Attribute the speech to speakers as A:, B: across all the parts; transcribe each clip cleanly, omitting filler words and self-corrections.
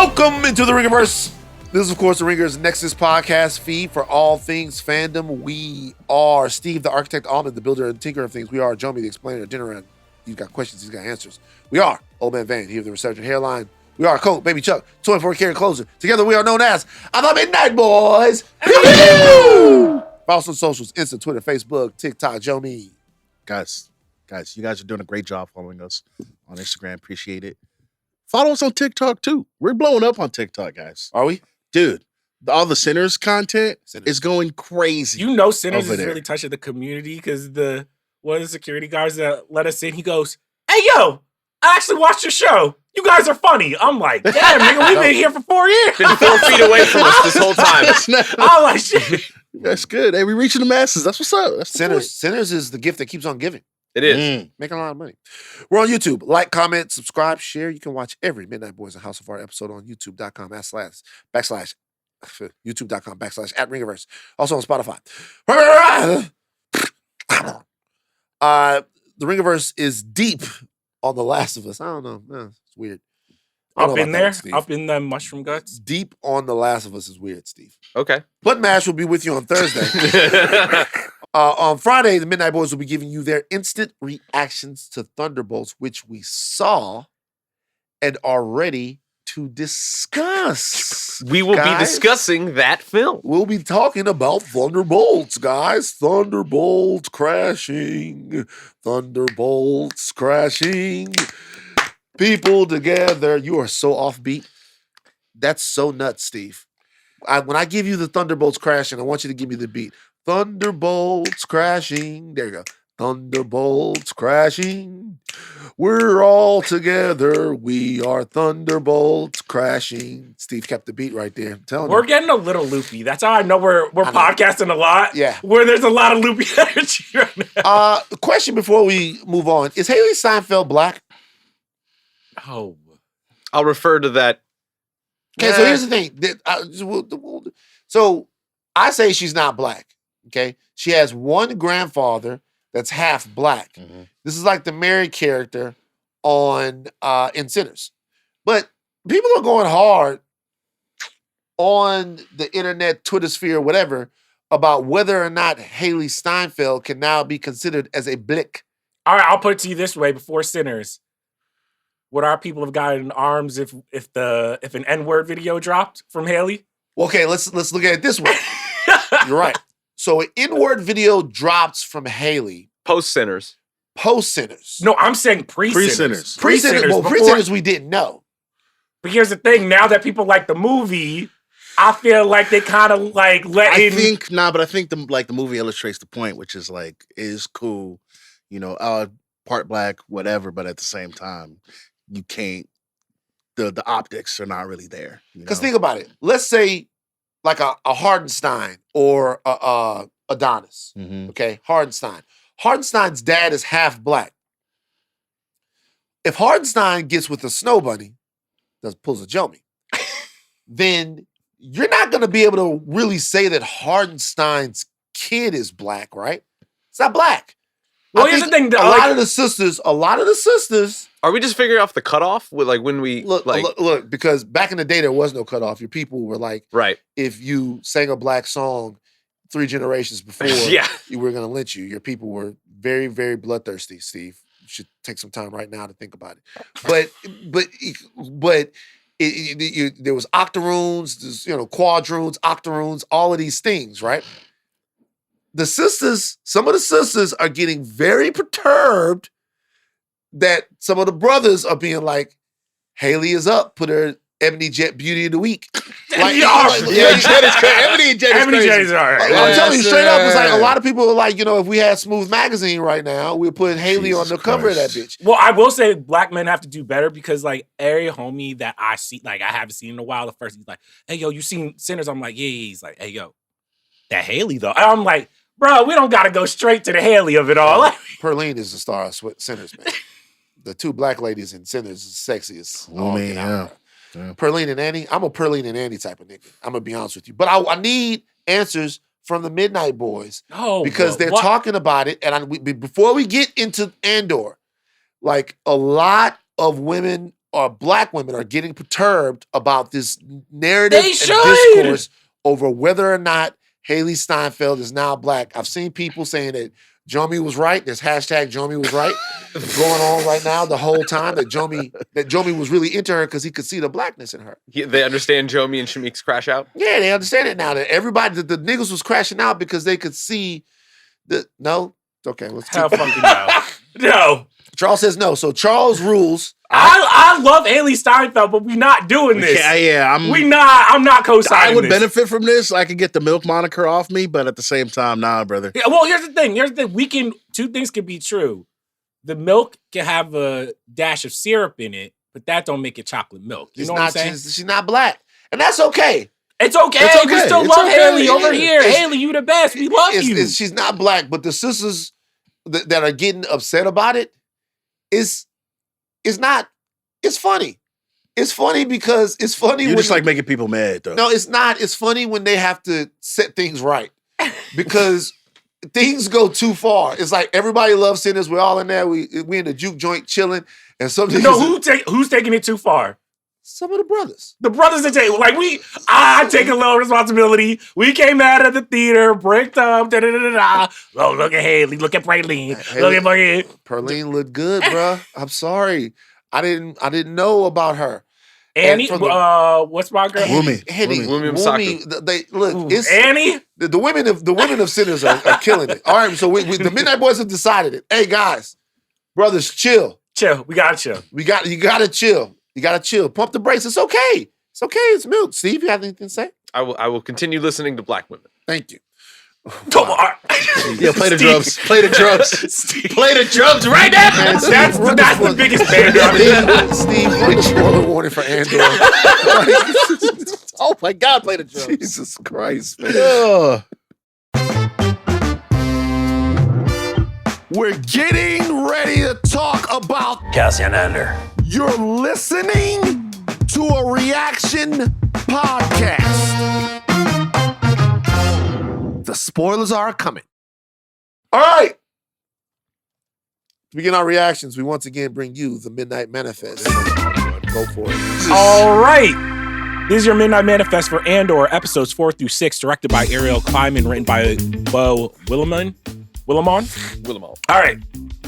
A: Welcome into the Ringerverse. This is, of course, the Ringers Nexus podcast feed for all things fandom. We are Steve, the architect, Ahlman, the builder and tinker of things. We are Jomi, the explainer, Adeniran. He's got questions, he's got answers. We are Old Man Van, he of the resurgent hairline. We are Colt, Baby Chuck, 24-karat closer. Together we are known as the Midnight Boys. Follow us on socials, Insta, Twitter, Facebook, TikTok, Jomi.
B: Guys, you guys are doing a great job following us on Instagram. Appreciate it. Follow us on TikTok, too. We're blowing up on TikTok, guys.
A: Are we?
B: Dude, all the Sinners content is going crazy.
C: You know Sinners is really touching the community because one of the security guards that let us in, he goes, "Hey, yo, I actually watched your show. You guys are funny." I'm like, damn, nigga, we've been here for 4 years.
D: Been 4 feet away from us this whole time.
C: I'm like, shit.
B: That's good. Hey, we're reaching the masses. That's what's up. That's
A: Sinners is the gift that keeps on giving.
D: It is.
A: Making a lot of money. We're on YouTube. Like, comment, subscribe, share. You can watch every Midnight Boys and House of Art episode on youtube.com/backslash @Ringerverse. Also on Spotify. The Ringerverse is deep on The Last of Us. I don't know. No, it's weird.
C: Up in there? Up in the mushroom guts?
A: Deep on The Last of Us is weird, Steve.
D: Okay.
A: Button Mash will be with you on Thursday. On Friday, the Midnight Boys will be giving you their instant reactions to Thunderbolts, which we saw and are ready to discuss.
D: We will be discussing that film.
A: We'll be talking about Thunderbolts, guys. Thunderbolts crashing. Thunderbolts crashing. People together. You are so offbeat. That's so nuts, Steve. When I give you the Thunderbolts crashing, I want you to give me the beat. Thunderbolts crashing. There you go. Thunderbolts crashing. We're all together. We are Thunderbolts crashing. Steve kept the beat right there. I'm telling you.
C: We're getting a little loopy. That's how I know we're podcasting a lot.
A: Yeah.
C: Where there's a lot of loopy energy right now.
A: Question before we move on. Is Haley Steinfeld black?
C: Oh.
D: I'll refer to that.
A: Okay, so here's the thing. So I say she's not black. Okay, she has one grandfather that's half black. Mm-hmm. This is like the Mary character on in Sinners. But people are going hard on the internet, Twitter sphere, whatever, about whether or not Haley Steinfeld can now be considered as a blick.
C: All right, I'll put it to you this way: before Sinners, would our people have gotten arms if an N-word video dropped from Haley?
A: Okay, let's look at it this way. You're right. So an N-word video drops from Haley.
D: Post-Sinners.
C: No, I'm saying pre-Sinners.
A: Pre-Sinners we didn't know.
C: But here's the thing. Now that people like the movie, I feel like they kind of like let in.
B: But I think the movie illustrates the point, which is like, is cool, part black, whatever, but at the same time, you can't, the optics are not really there.
A: Because think about it. Let's say like a Hardenstein or a Adonis. Mm-hmm. Okay, Hardenstein. Hardenstein's dad is half black. If Hardenstein gets with a snow bunny, pulls a Jomi, then you're not going to be able to really say that Hardenstein's kid is black, right? It's not black.
C: Well, here's the thing.
A: A lot of the sisters.
D: Are we just figuring off the cutoff with like when we
A: look? Because back in the day there was no cutoff. Your people were like,
D: right.
A: If you sang a black song 3 generations before, you were going to lynch you. Your people were very, very bloodthirsty. Steve, you should take some time right now to think about it. But there was octoroons, quadroons, octoroons, all of these things, right? Some of the sisters are getting very perturbed that some of the brothers are being like, Haley is up, put her Ebony Jet Beauty of the Week.
B: Ebony Jet is crazy.
C: Ebony Jet is all right.
A: I'm telling you straight up, it's like a lot of people are like, if we had Smooth Magazine right now, we'd put Haley on the cover of that bitch.
C: Well, I will say black men have to do better because like every homie that I see, like I haven't seen in a while, the first he's like, hey, yo, you seen Sinners? I'm like, yeah. He's like, hey, yo, that Haley though. And I'm like, bro, we don't got to go straight to the Haley of it all.
A: Perline is the star of Sinners, man. The 2 black ladies in Sinners is sexiest.
B: Oh, man, yeah.
A: Perline and Annie. I'm a Perline and Annie type of nigga. I'm going to be honest with you. But I need answers from the Midnight Boys because they're talking about it. And before we get into Andor, like a lot of women black women are getting perturbed about this narrative
C: They
A: and
C: should.
A: discourse over whether or not Haley Steinfeld is now black. I've seen people saying that Jomi was right. There's hashtag Jomi was right going on right now the whole time that Jomi was really into her because he could see the blackness in her.
D: They understand Jomi and Shamik's crash out.
A: Yeah, they understand it now. That everybody, the niggas was crashing out because they could see no. Okay, let's
C: Hell
A: keep
C: fucking no. No.
A: Charles says no. So Charles rules.
C: I love Haley Steinfeld, but we're not doing this. I'm not co-signing
B: I would
C: this.
B: benefit from this. I could get the milk moniker off me, but at the same time, nah, brother.
C: Yeah, well, here's the thing. Two things can be true. The milk can have a dash of syrup in it, but that don't make it chocolate milk. You know what I'm saying?
A: She's not black. And that's okay.
C: It's okay.
B: It's okay.
C: We still
B: It's
C: love
B: okay.
C: Haley over
B: Yeah.
C: here. Haley, you the best. We love you.
A: She's not black, but the sisters that are getting upset about it is not. It's funny. It's funny because it's funny.
B: You just like making people mad, though.
A: No, it's not. It's funny when they have to set things right because things go too far. It's like everybody loves Sinners. We're all in there. We in the juke joint chilling, and something.
C: No, who's taking it too far?
A: Some of the brothers.
C: The brothers that take I take a little responsibility. We came out of the theater, bricked up, Oh, look at Haley, look at Praline, look at fucking
A: Perline looked good, bruh. I'm sorry. I didn't know about her.
C: Annie.
A: And from
C: What's my girl?
B: Wumi.
A: Wumi. They look. It's
C: Annie.
A: the women of Sinners are killing it. All right, so we the Midnight Boys have decided it. Hey guys, brothers, chill.
C: Chill. We gotta chill.
A: You gotta chill. You gotta chill. Pump the brakes. It's okay. It's okay. It's milk. Steve, you have anything to say?
D: I will continue listening to black women.
A: Thank you.
C: Come on.
B: Yeah, play the drums. Play the drums. Play the drums right now.
A: Man, Steve,
C: That's the biggest banger.
A: Steve, run the spoiler warning for Andor.
B: Oh my God, play the drums.
A: Jesus Christ, man.
B: Ugh.
A: We're getting ready to talk about
E: Cassian Andor.
A: You're listening to a reaction podcast. The spoilers are coming. All right. To begin our reactions, we once again bring you the Midnight Manifest. Go for it.
C: All right. This is your Midnight Manifest for Andor, episodes 4 through 6, directed by Ariel Kleiman, written by Bo Willimon. All right.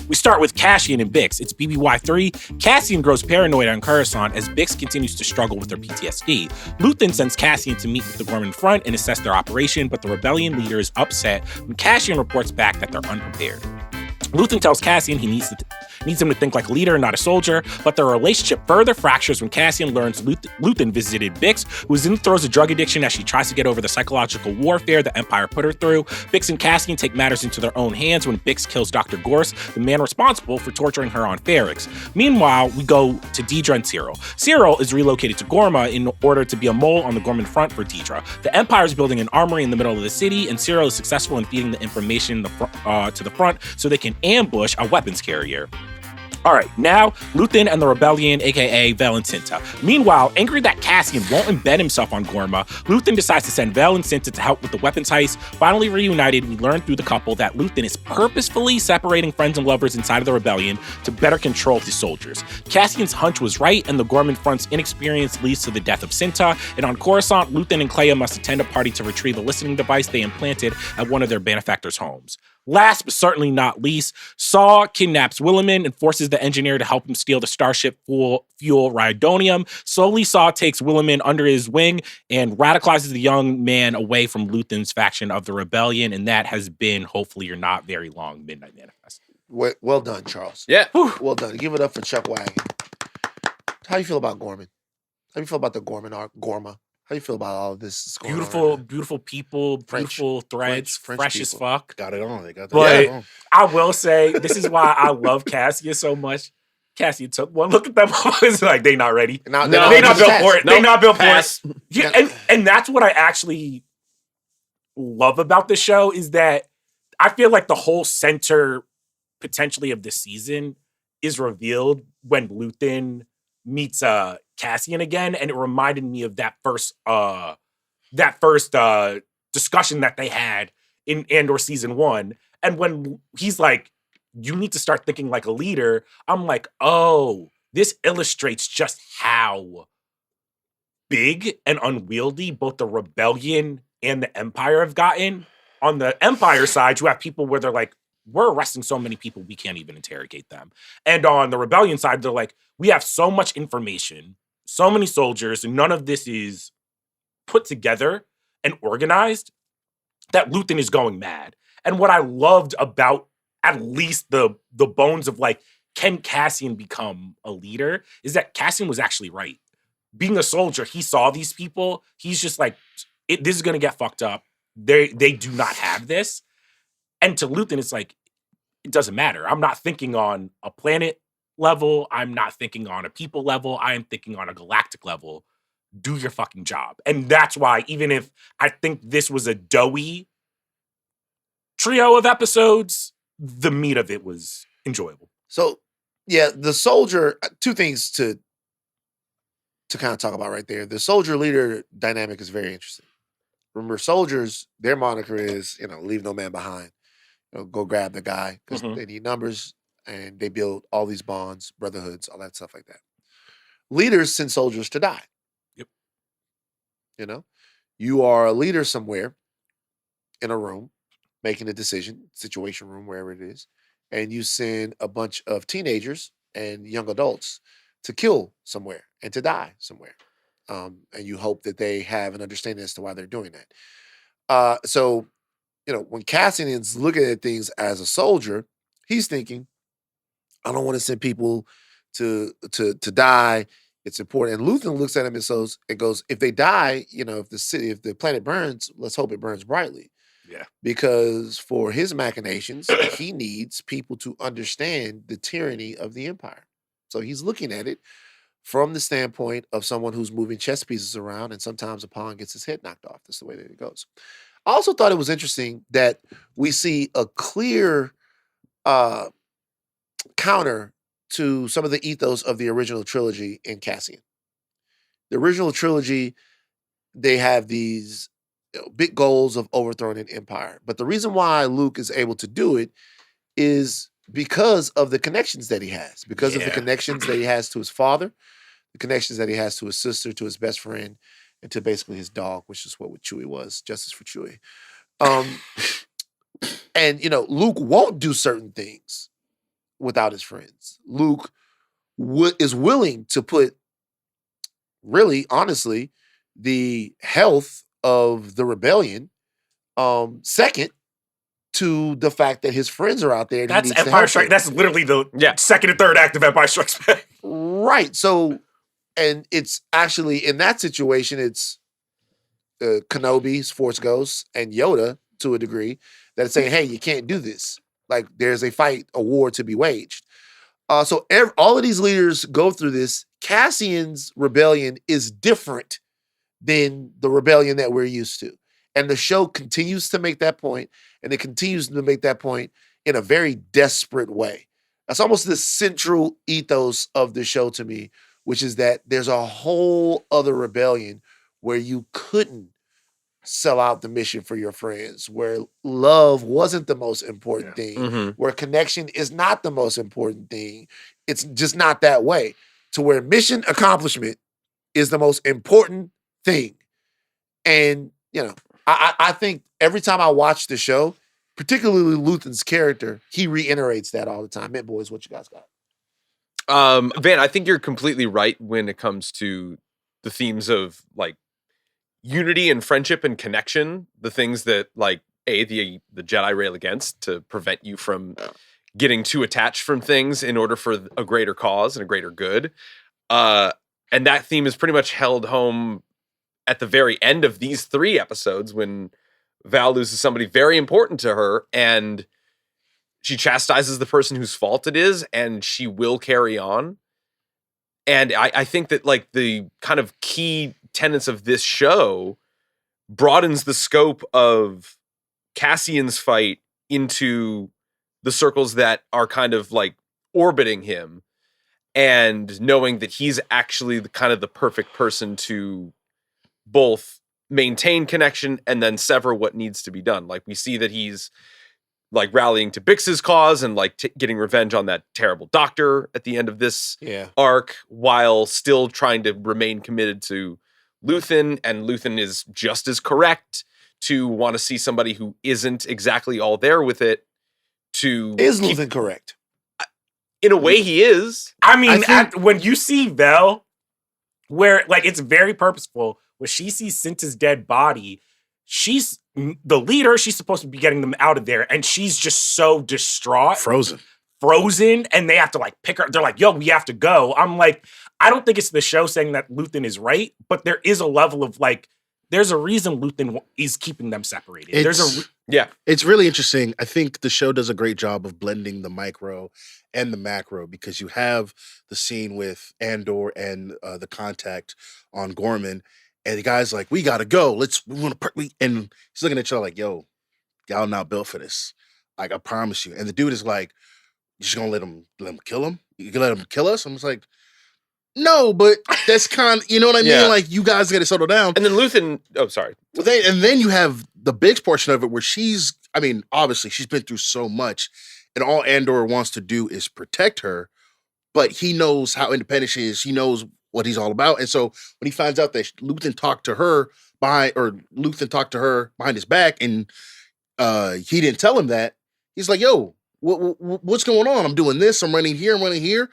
C: We start with Cassian and Bix. It's BBY3. Cassian grows paranoid on Coruscant as Bix continues to struggle with her PTSD. Luthen sends Cassian to meet with the Gorman Front and assess their operation, but the rebellion leader is upset when Cassian reports back that they're unprepared. Luthen tells Cassian he needs him to think like a leader, not a soldier, but their relationship further fractures when Cassian learns Luthen visited Bix, who is in the throes of drug addiction as she tries to get over the psychological warfare the Empire put her through. Bix and Cassian take matters into their own hands when Bix kills Dr. Gorse, the man responsible for torturing her on Ferrix. Meanwhile, we go to Dedra and Cyril. Cyril is relocated to Gorma in order to be a mole on the Gorman Front for Dedra. The Empire is building an armory in the middle of the city, and Cyril is successful in feeding the information to the front so they can ambush a weapons carrier. All right, now Luthen and the rebellion, aka Vel and Cinta. Meanwhile, angry that Cassian won't embed himself on Gorma, Luthen decides to send Vel and Cinta to help with the weapons heist. Finally reunited, we learn through the couple that Luthen is purposefully separating friends and lovers inside of the rebellion to better control his soldiers. Cassian's hunch was right, and the Gorman Front's inexperience leads to the death of Cinta. And on Coruscant, Luthen and Clea must attend a party to retrieve a listening device they implanted at one of their benefactors' homes. Last but certainly not least, Saw kidnaps Williman and forces the engineer to help him steal the starship fuel Rhydonium. Slowly, Saw takes Williman under his wing and radicalizes the young man away from Luthen's faction of the rebellion. And that has been, hopefully, your not very long Midnight Manifest.
A: Well done, Charles.
D: Yeah.
A: Well done. Give it up for Chuck Wagon. How you feel about Gorman? How you feel about the Gorman arc? Gorma? How you feel about all of this?
C: Beautiful people,
A: French.
C: beautiful threads,
A: French
C: fresh as
A: people.
C: fuck.
B: Got it on. They got that
C: But
B: on.
C: I will say, this is why I love Cassian so much. Cassian took one look at them. It's like, they not ready.
A: Now,
C: They not built for it. They
D: Nope.
C: not built for
D: Pass.
C: it. Yeah, and that's what I actually love about the show is that I feel like the whole center potentially of the season is revealed when Luthen meets Cassian again, and it reminded me of that first discussion that they had in Andor season 1. And when he's like, you need to start thinking like a leader, I'm like, oh, this illustrates just how big and unwieldy both the rebellion and the empire have gotten. On the empire side, you have people where they're like, we're arresting so many people, we can't even interrogate them. And on the rebellion side, they're like, we have so much information, so many soldiers, and none of this is put together and organized that Lathan is going mad. And what I loved about at least the bones of like, can Cassian become a leader, is that Cassian was actually right. Being a soldier, he saw these people. He's just like, this is going to get fucked up. They do not have this. And to Lathan, it's like, it doesn't matter. I'm not thinking on a planet level. I'm not thinking on a people level. I am thinking on a galactic level. Do your fucking job. And that's why, even if I think this was a doughy trio of episodes, the meat of it was enjoyable.
A: So, yeah, the soldier, two things to kind of talk about right there. The soldier leader dynamic is very interesting. Remember, soldiers, their moniker is, leave no man behind. Go grab the guy because they need numbers and they build all these bonds, brotherhoods, all that stuff like that. Leaders send soldiers to die. Yep. You are a leader somewhere in a room making a decision, situation room, wherever it is, and you send a bunch of teenagers and young adults to kill somewhere and to die somewhere. And you hope that they have an understanding as to why they're doing that. So, when Cassian's looking at things as a soldier, he's thinking, I don't want to send people to die. It's important. And Lathan looks at him and goes, if they die, if the planet burns, let's hope it burns brightly.
C: Yeah.
A: Because for his machinations, he needs people to understand the tyranny of the empire. So he's looking at it from the standpoint of someone who's moving chess pieces around, and sometimes a pawn gets his head knocked off. That's the way that it goes. I also thought it was interesting that we see a clear counter to some of the ethos of the original trilogy in Cassian. The original trilogy, they have these big goals of overthrowing an empire. But the reason why Luke is able to do it is because of the connections that he has, because of the connections that he has to his father, the connections that he has to his sister, to his best friend, and to basically his dog, which is what Chewie was, justice for Chewie. And, Luke won't do certain things without his friends. Luke is willing to put, really, honestly, the health of the rebellion second to the fact that his friends are out there. And
C: that's Empire Strikes. That's literally the second and third act of Empire Strikes Back.
A: Right. So, and it's actually, in that situation, it's Kenobi's Force Ghosts and Yoda, to a degree, that is saying, hey, you can't do this. Like, there's a fight, a war to be waged. So all of these leaders go through this. Cassian's rebellion is different than the rebellion that we're used to. And the show continues to make that point, and it continues to make that point in a very desperate way. That's almost the central ethos of the show to me, which is that there's a whole other rebellion where you couldn't sell out the mission for your friends, where love wasn't the most important thing, where connection is not the most important thing. It's just not that way. To where mission accomplishment is the most important thing. And, I think every time I watch the show, particularly Lathan's character, he reiterates that all the time. Man, boys, what you guys got?
D: Van, I think you're completely right when it comes to the themes of like unity and friendship and connection, the things that like the Jedi rail against to prevent you from getting too attached from things in order for a greater cause and a greater good. And that theme is pretty much held home at the very end of these 3 episodes when Val loses somebody very important to her and she chastises the person whose fault it is and she will carry on. And I think that like the kind of key tenets of this show broadens the scope of Cassian's fight into the circles that are kind of like orbiting him and knowing that he's actually the kind of the perfect person to both maintain connection and then sever what needs to be done. Like we see that he's like rallying to Bix's cause and like getting revenge on that terrible doctor at the end of this arc, while still trying to remain committed to Lathan. And Lathan is just as correct to want to see somebody who isn't exactly all there with it.
A: Is Lathan correct?
D: In a way, he is.
C: I mean, when you see Vel, where like it's very purposeful, where she sees Cinta's dead body, she's the leader. She's supposed to be getting them out of there, and she's just so distraught, frozen, and they have to like pick her. They're like, "Yo, we have to go." I'm like, I don't think it's the show saying that Lathan is right, but there is a level of like, there's a reason Lathan is keeping them separated.
B: It's really interesting. I think the show does a great job of blending the micro and the macro, because you have the scene with Andor and the contact on Gorman. And the guy's like, we gotta go. And he's looking at each other like, yo, y'all not built for this. Like, I promise you. And the dude is like, you're just gonna let him kill him? You gonna let him kill us? I'm just like, no, but that's kind of, you know what I mean? Like, you guys gotta settle down.
D: And then Lathan, sorry.
B: Well, then you have the big portion of it where obviously she's been through so much, and all Andor wants to do is protect her, but he knows how independent she is. He knows what he's all about. And so when he finds out that Lathan talked to her behind his back, and he didn't tell him that, he's like, yo, what's going on? I'm doing this. I'm running here.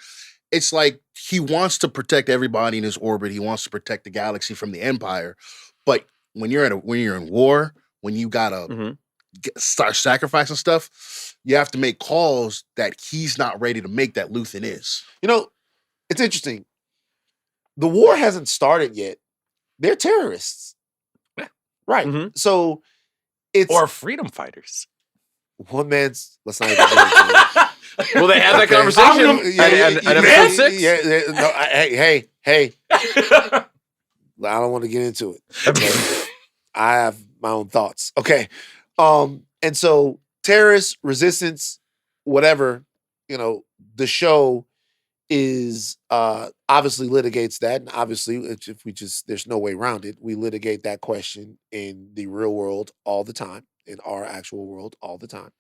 B: It's like he wants to protect everybody in his orbit. He wants to protect the galaxy from the Empire. But when you're in war, when you gotta start sacrificing stuff, you have to make calls that he's not ready to make, that Lathan is.
A: You know, it's interesting. The war hasn't started yet. They're terrorists. Right.
D: Mm-hmm.
A: So it's...
C: Or freedom fighters.
A: One man's... Let's not even get into it.
D: Will they have that conversation at episode 6?
A: Hey. I don't want to get into it. I have my own thoughts. Okay. And so terrorists, resistance, whatever, the show is obviously litigates that, and obviously there's no way around it. We litigate that question in the real world all the time, in our actual world all the time.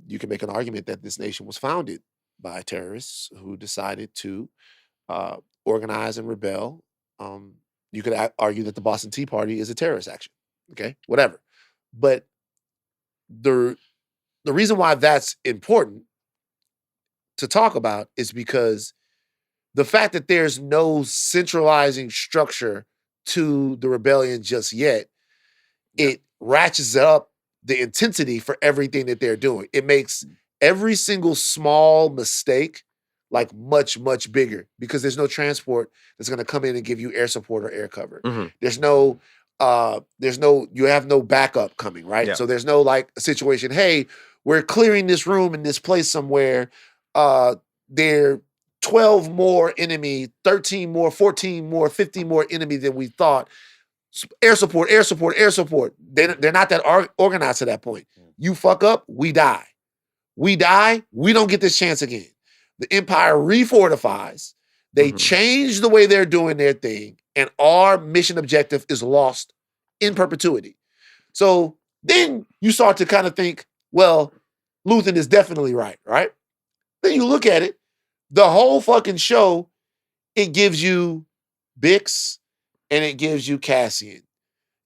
A: You can make an argument that this nation was founded by terrorists who decided to organize and rebel. You could argue that the Boston Tea Party is a terrorist action. Okay, whatever. But the reason why that's important to talk about is because the fact that there's no centralizing structure to the rebellion just yet, it ratchets up the intensity for everything that they're doing. It makes every single small mistake like much, much bigger, because there's no transport that's going to come in and give you air support or air cover.
D: Mm-hmm.
A: You have no backup coming, right?
D: Yeah.
A: So there's no like a situation, hey, we're clearing this room in this place somewhere. There are 12 more enemy, 13 more, 14 more, 15 more enemy than we thought. Air support. They're not that organized to that point. You fuck up, we die. We don't get this chance again. The Empire refortifies. They change the way they're doing their thing, and our mission objective is lost in perpetuity. So then you start to kind of think, well, Lathan is definitely right? Then you look at it, the whole fucking show, it gives you Bix and it gives you Cassian.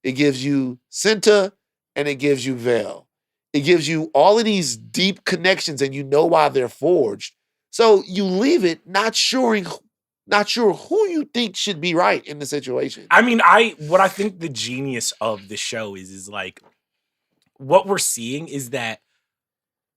A: It gives you Cinta and it gives you Vel. It gives you all of these deep connections, and you know why they're forged. So you leave it not sure who you think should be right in the situation.
C: I mean, what I think the genius of the show is like, what we're seeing is that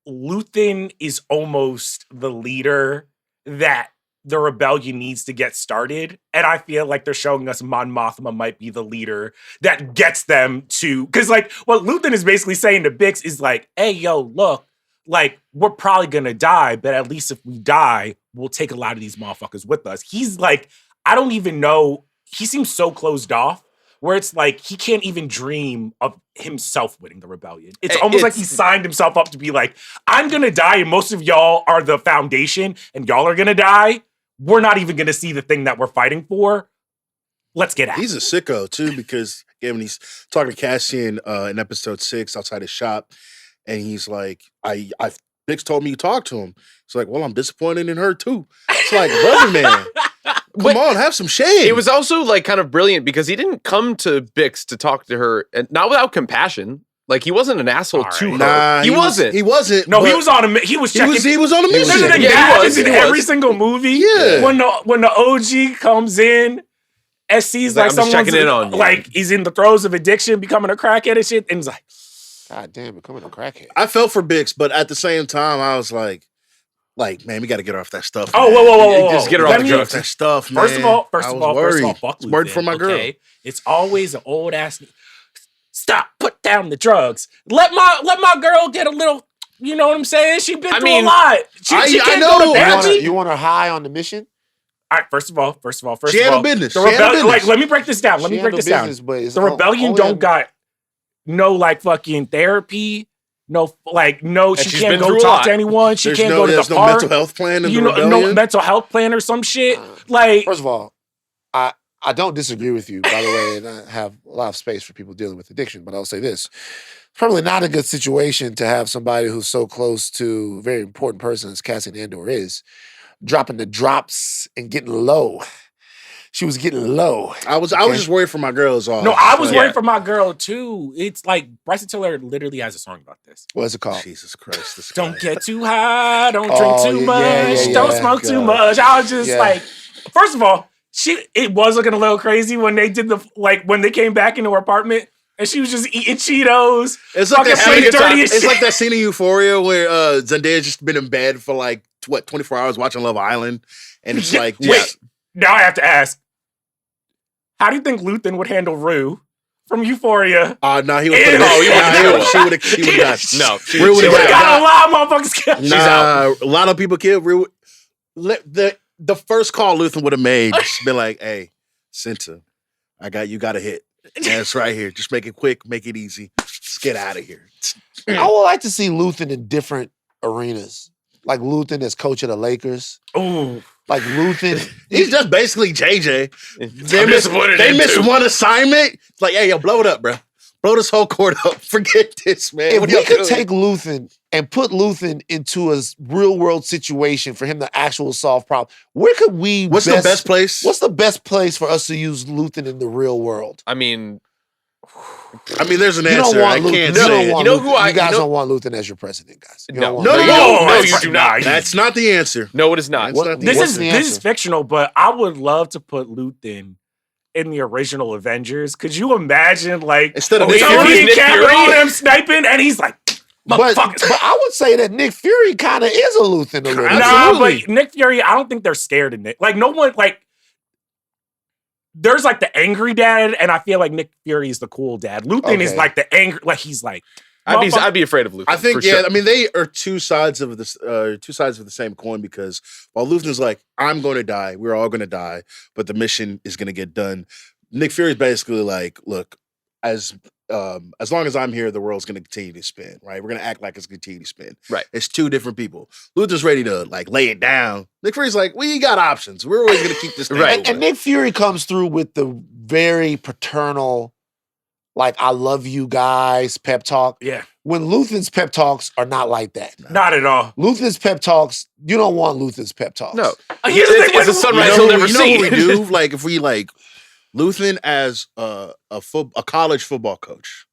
C: Lathan is almost the leader that the rebellion needs to get started. And I feel like they're showing us Mon Mothma might be the leader that gets them to, because like what Lathan is basically saying to Bix is like, hey, yo, look, like we're probably going to die, but at least if we die, we'll take a lot of these motherfuckers with us. He's like, I don't even know. He seems so closed off, where it's like he can't even dream of himself winning the rebellion. It's almost like he signed himself up to be like, I'm going to die, and most of y'all are the foundation, and y'all are going to die. We're not even going to see the thing that we're fighting for. Let's get at it.
B: He's a sicko, too, because again, when he's talking to Cassian in episode 6 outside his shop, And he's like, Bix told me you talked to him. It's like, well, I'm disappointed in her too. It's like, brother, man, come on, have some shame.
D: It was also like kind of brilliant because he didn't come to Bix to talk to her, and not without compassion. Like he wasn't an asshole to her.
B: Nah,
D: he wasn't.
B: He wasn't.
C: No, he was on a. He was checking.
B: He was on a mission.
C: There's a thing
D: Yeah,
C: that
D: he
C: happens
D: was.
C: in
D: He
C: every
D: was.
C: single movie.
B: Yeah.
C: When the OG comes in and sees
D: Like,
C: like
D: I'm just
C: someone's
D: checking in on you.
C: like he's in the throes of addiction, becoming a crackhead and shit, and he's like,
A: God damn, becoming a crackhead.
B: I felt for Bix, but at the same time, I was like, man, we got to get her off that stuff.
C: oh,
B: man.
C: whoa.
D: Just get her
C: Let
D: off the
C: me-
D: drugs.
B: That stuff, man.
C: First of all, fuck
B: It's word for my girl.
C: Okay? It's always an old ass. Stop. Put down the drugs. Let my girl get a little. You know what I'm saying? She been through a lot. She can't
B: know.
C: go to therapy.
A: You want her high on the mission?
C: All right. First of all.
B: She handled business.
C: The
B: She handled
C: rebellion.
B: business.
C: Like, let me break this down. Let me break this down. The rebellion don't got no like fucking therapy. No, like no. She
D: she's
C: can't
D: been
C: go
D: through a
C: talk
D: lot.
C: to anyone. She can't go to the
B: there's no
C: park.
B: mental health plan in
C: You
B: the
C: know,
B: rebellion.
C: no mental health plan or some shit. Like,
A: First of all, I don't disagree with you, by the way, and I have a lot of space for people dealing with addiction, but I'll say this. Probably not a good situation to have somebody who's so close to a very important person as Cassian Andor is, dropping the drops and getting low. She was getting low.
B: I was just worried for my girls. All
C: no, I was
D: Yeah.
C: worried for my girl too. It's like Bryson Tiller literally has a song about this.
A: What's it called?
B: Jesus Christ! This
C: Don't
B: guy.
C: get too high, don't drink
A: Oh,
C: too
A: yeah,
C: much,
A: yeah,
C: don't
A: yeah.
C: smoke too
B: God.
C: much. I was just
A: Yeah.
C: like, first of all, it was looking a little crazy when they did when they came back into her apartment and she was just eating Cheetos.
B: It's like that
C: fucking
B: scene.
C: dirty as
B: It's
C: shit.
B: like that scene in Euphoria where Zendaya's just been in bed for like 24 hours watching Love Island, and it's like,
C: Wait, now I have to ask, how do you think Lathan would handle Rue from Euphoria?
B: no, he would.
C: Yeah.
B: No,
C: He wouldn't
B: She would have. She would have.
D: No,
B: Rue would've
C: She
B: got-
C: got a lot of motherfuckers killed.
B: Nah, a lot of people killed. Rue. The first call Lathan would have made, just been like, "Hey, Cinta, you got a hit. That's right here. Just make it quick, make it easy. Let's get out of here."
A: I would like to see Lathan in different arenas. Like Lathan as coach of the Lakers.
C: Ooh.
A: Like Lathan.
B: He's just basically JJ.
D: I'm disappointed
B: They
D: in
B: missed
D: too.
B: one assignment. It's like, hey, yo, blow it up, bro. Blow this whole court up. Forget this, man.
A: If
B: What
A: we
B: y'all
A: could
B: doing?
A: take Lathan and put Lathan into a real world situation for him to actually solve problems, where could we?
B: What's the best place?
A: What's the best place for us to use Lathan in the real world?
D: I mean,
B: I mean, there's an
A: You don't
B: answer. I
A: want Lathan.
B: can't
A: You
B: say
A: don't
B: it.
A: want
D: You know
A: Lathan.
D: who I-
A: You guys
D: you know-
A: don't want Lathan as your president, guys. You
D: No.
A: don't want
B: No,
A: Lathan.
B: no,
C: that's
D: you do
C: not.
D: not.
B: That's not the answer.
D: No, it is not.
B: That's
A: What-
B: not the
C: This
A: What's
C: is
A: the
C: this is
A: answer?
C: fictional, but I would love to put Lathan in the original Avengers. Could you imagine, like,
B: Instead of
D: Nick
C: Tony
D: Fury?
C: and
D: Nick
C: Cameron
D: Fury?
C: on him sniping, and he's like,
A: But
C: motherfuckers.
A: I would say that Nick Fury kind of is a Lathan a little bit.
C: Nah,
B: Absolutely.
C: but Nick Fury, I don't think they're scared of Nick. Like, no one, like, there's like the angry dad, and I feel like Nick Fury is the cool dad. Lathan is
A: Okay.
C: like the angry, like, he's like,
D: I'd be afraid of Lathan.
B: I think,
D: for
B: yeah.
D: sure.
B: I mean, they are two sides of the same coin, because while Luthen's like, I'm going to die, we're all going to die, but the mission is going to get done. Nick Fury's basically like, look, as long as I'm here, the world's going to continue to spin, right? We're going to act like it's going to continue to spin.
D: Right.
B: It's two different people. Luther's ready to like lay it down. Nick Fury's like, we got options. We're always going to keep this thing
D: Right.
B: moving.
A: And Nick Fury comes through with the very paternal, like, I love you guys pep talk.
C: yeah,
A: When Luthen's pep talks are not like that.
C: not at all.
A: Luthen's pep talks, you don't want Luthen's pep talks.
D: No.
C: Here's the thing,
D: It's a
C: when-
D: sunrise he'll never
B: you know
D: see.
B: what we do? Like, if we like Luthen as a college football coach,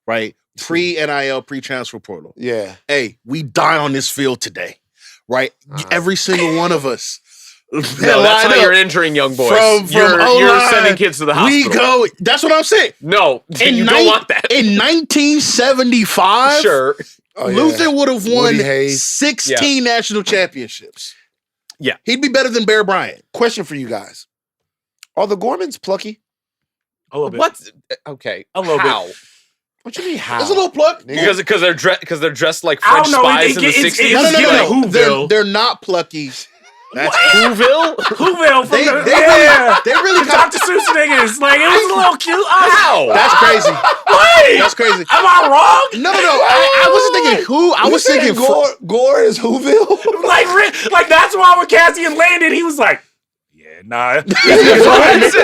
B: right? Pre-NIL, pre-transfer portal.
A: Yeah.
B: Hey, we die on this field today, right? Every single one of us.
D: No, that's how you're entering young boys.
B: From
D: you're
B: O-line,
D: sending kids to the hospital.
B: We go. That's what I'm saying.
D: No, you
B: In
D: don't
B: nine-
D: want that.
B: In 1975,
D: Sure.
A: Oh, yeah.
B: Luther would have won
A: Woody Hayes.
B: 16 national championships.
D: Yeah.
B: He'd be better than Bear Bryant.
A: Question for you guys. Are the Gormans plucky?
C: A little bit.
D: What? Okay.
C: A little bit.
D: How?
A: What you mean how?
B: There's a little pluck.
A: Nigga.
D: Because they're dressed like
C: I
D: French
C: don't know,
D: spies in the
C: it's-
D: 60s.
C: it's-
B: No.
C: Like Whoville.
B: They're not plucky. That's
D: Whoville?
C: Whoville from
B: They
C: yeah.
B: really
C: The Dr. Seuss niggas. Like, it was a little cute.
D: How?
B: That's crazy.
C: Wait,
B: That's crazy.
C: am I wrong?
B: No. I wasn't thinking who. I
A: You
B: was
A: saying
B: thinking
A: Gore is Whoville?
C: Like that's why when Cassian landed, he was like, yeah, nah. They don't
B: It's a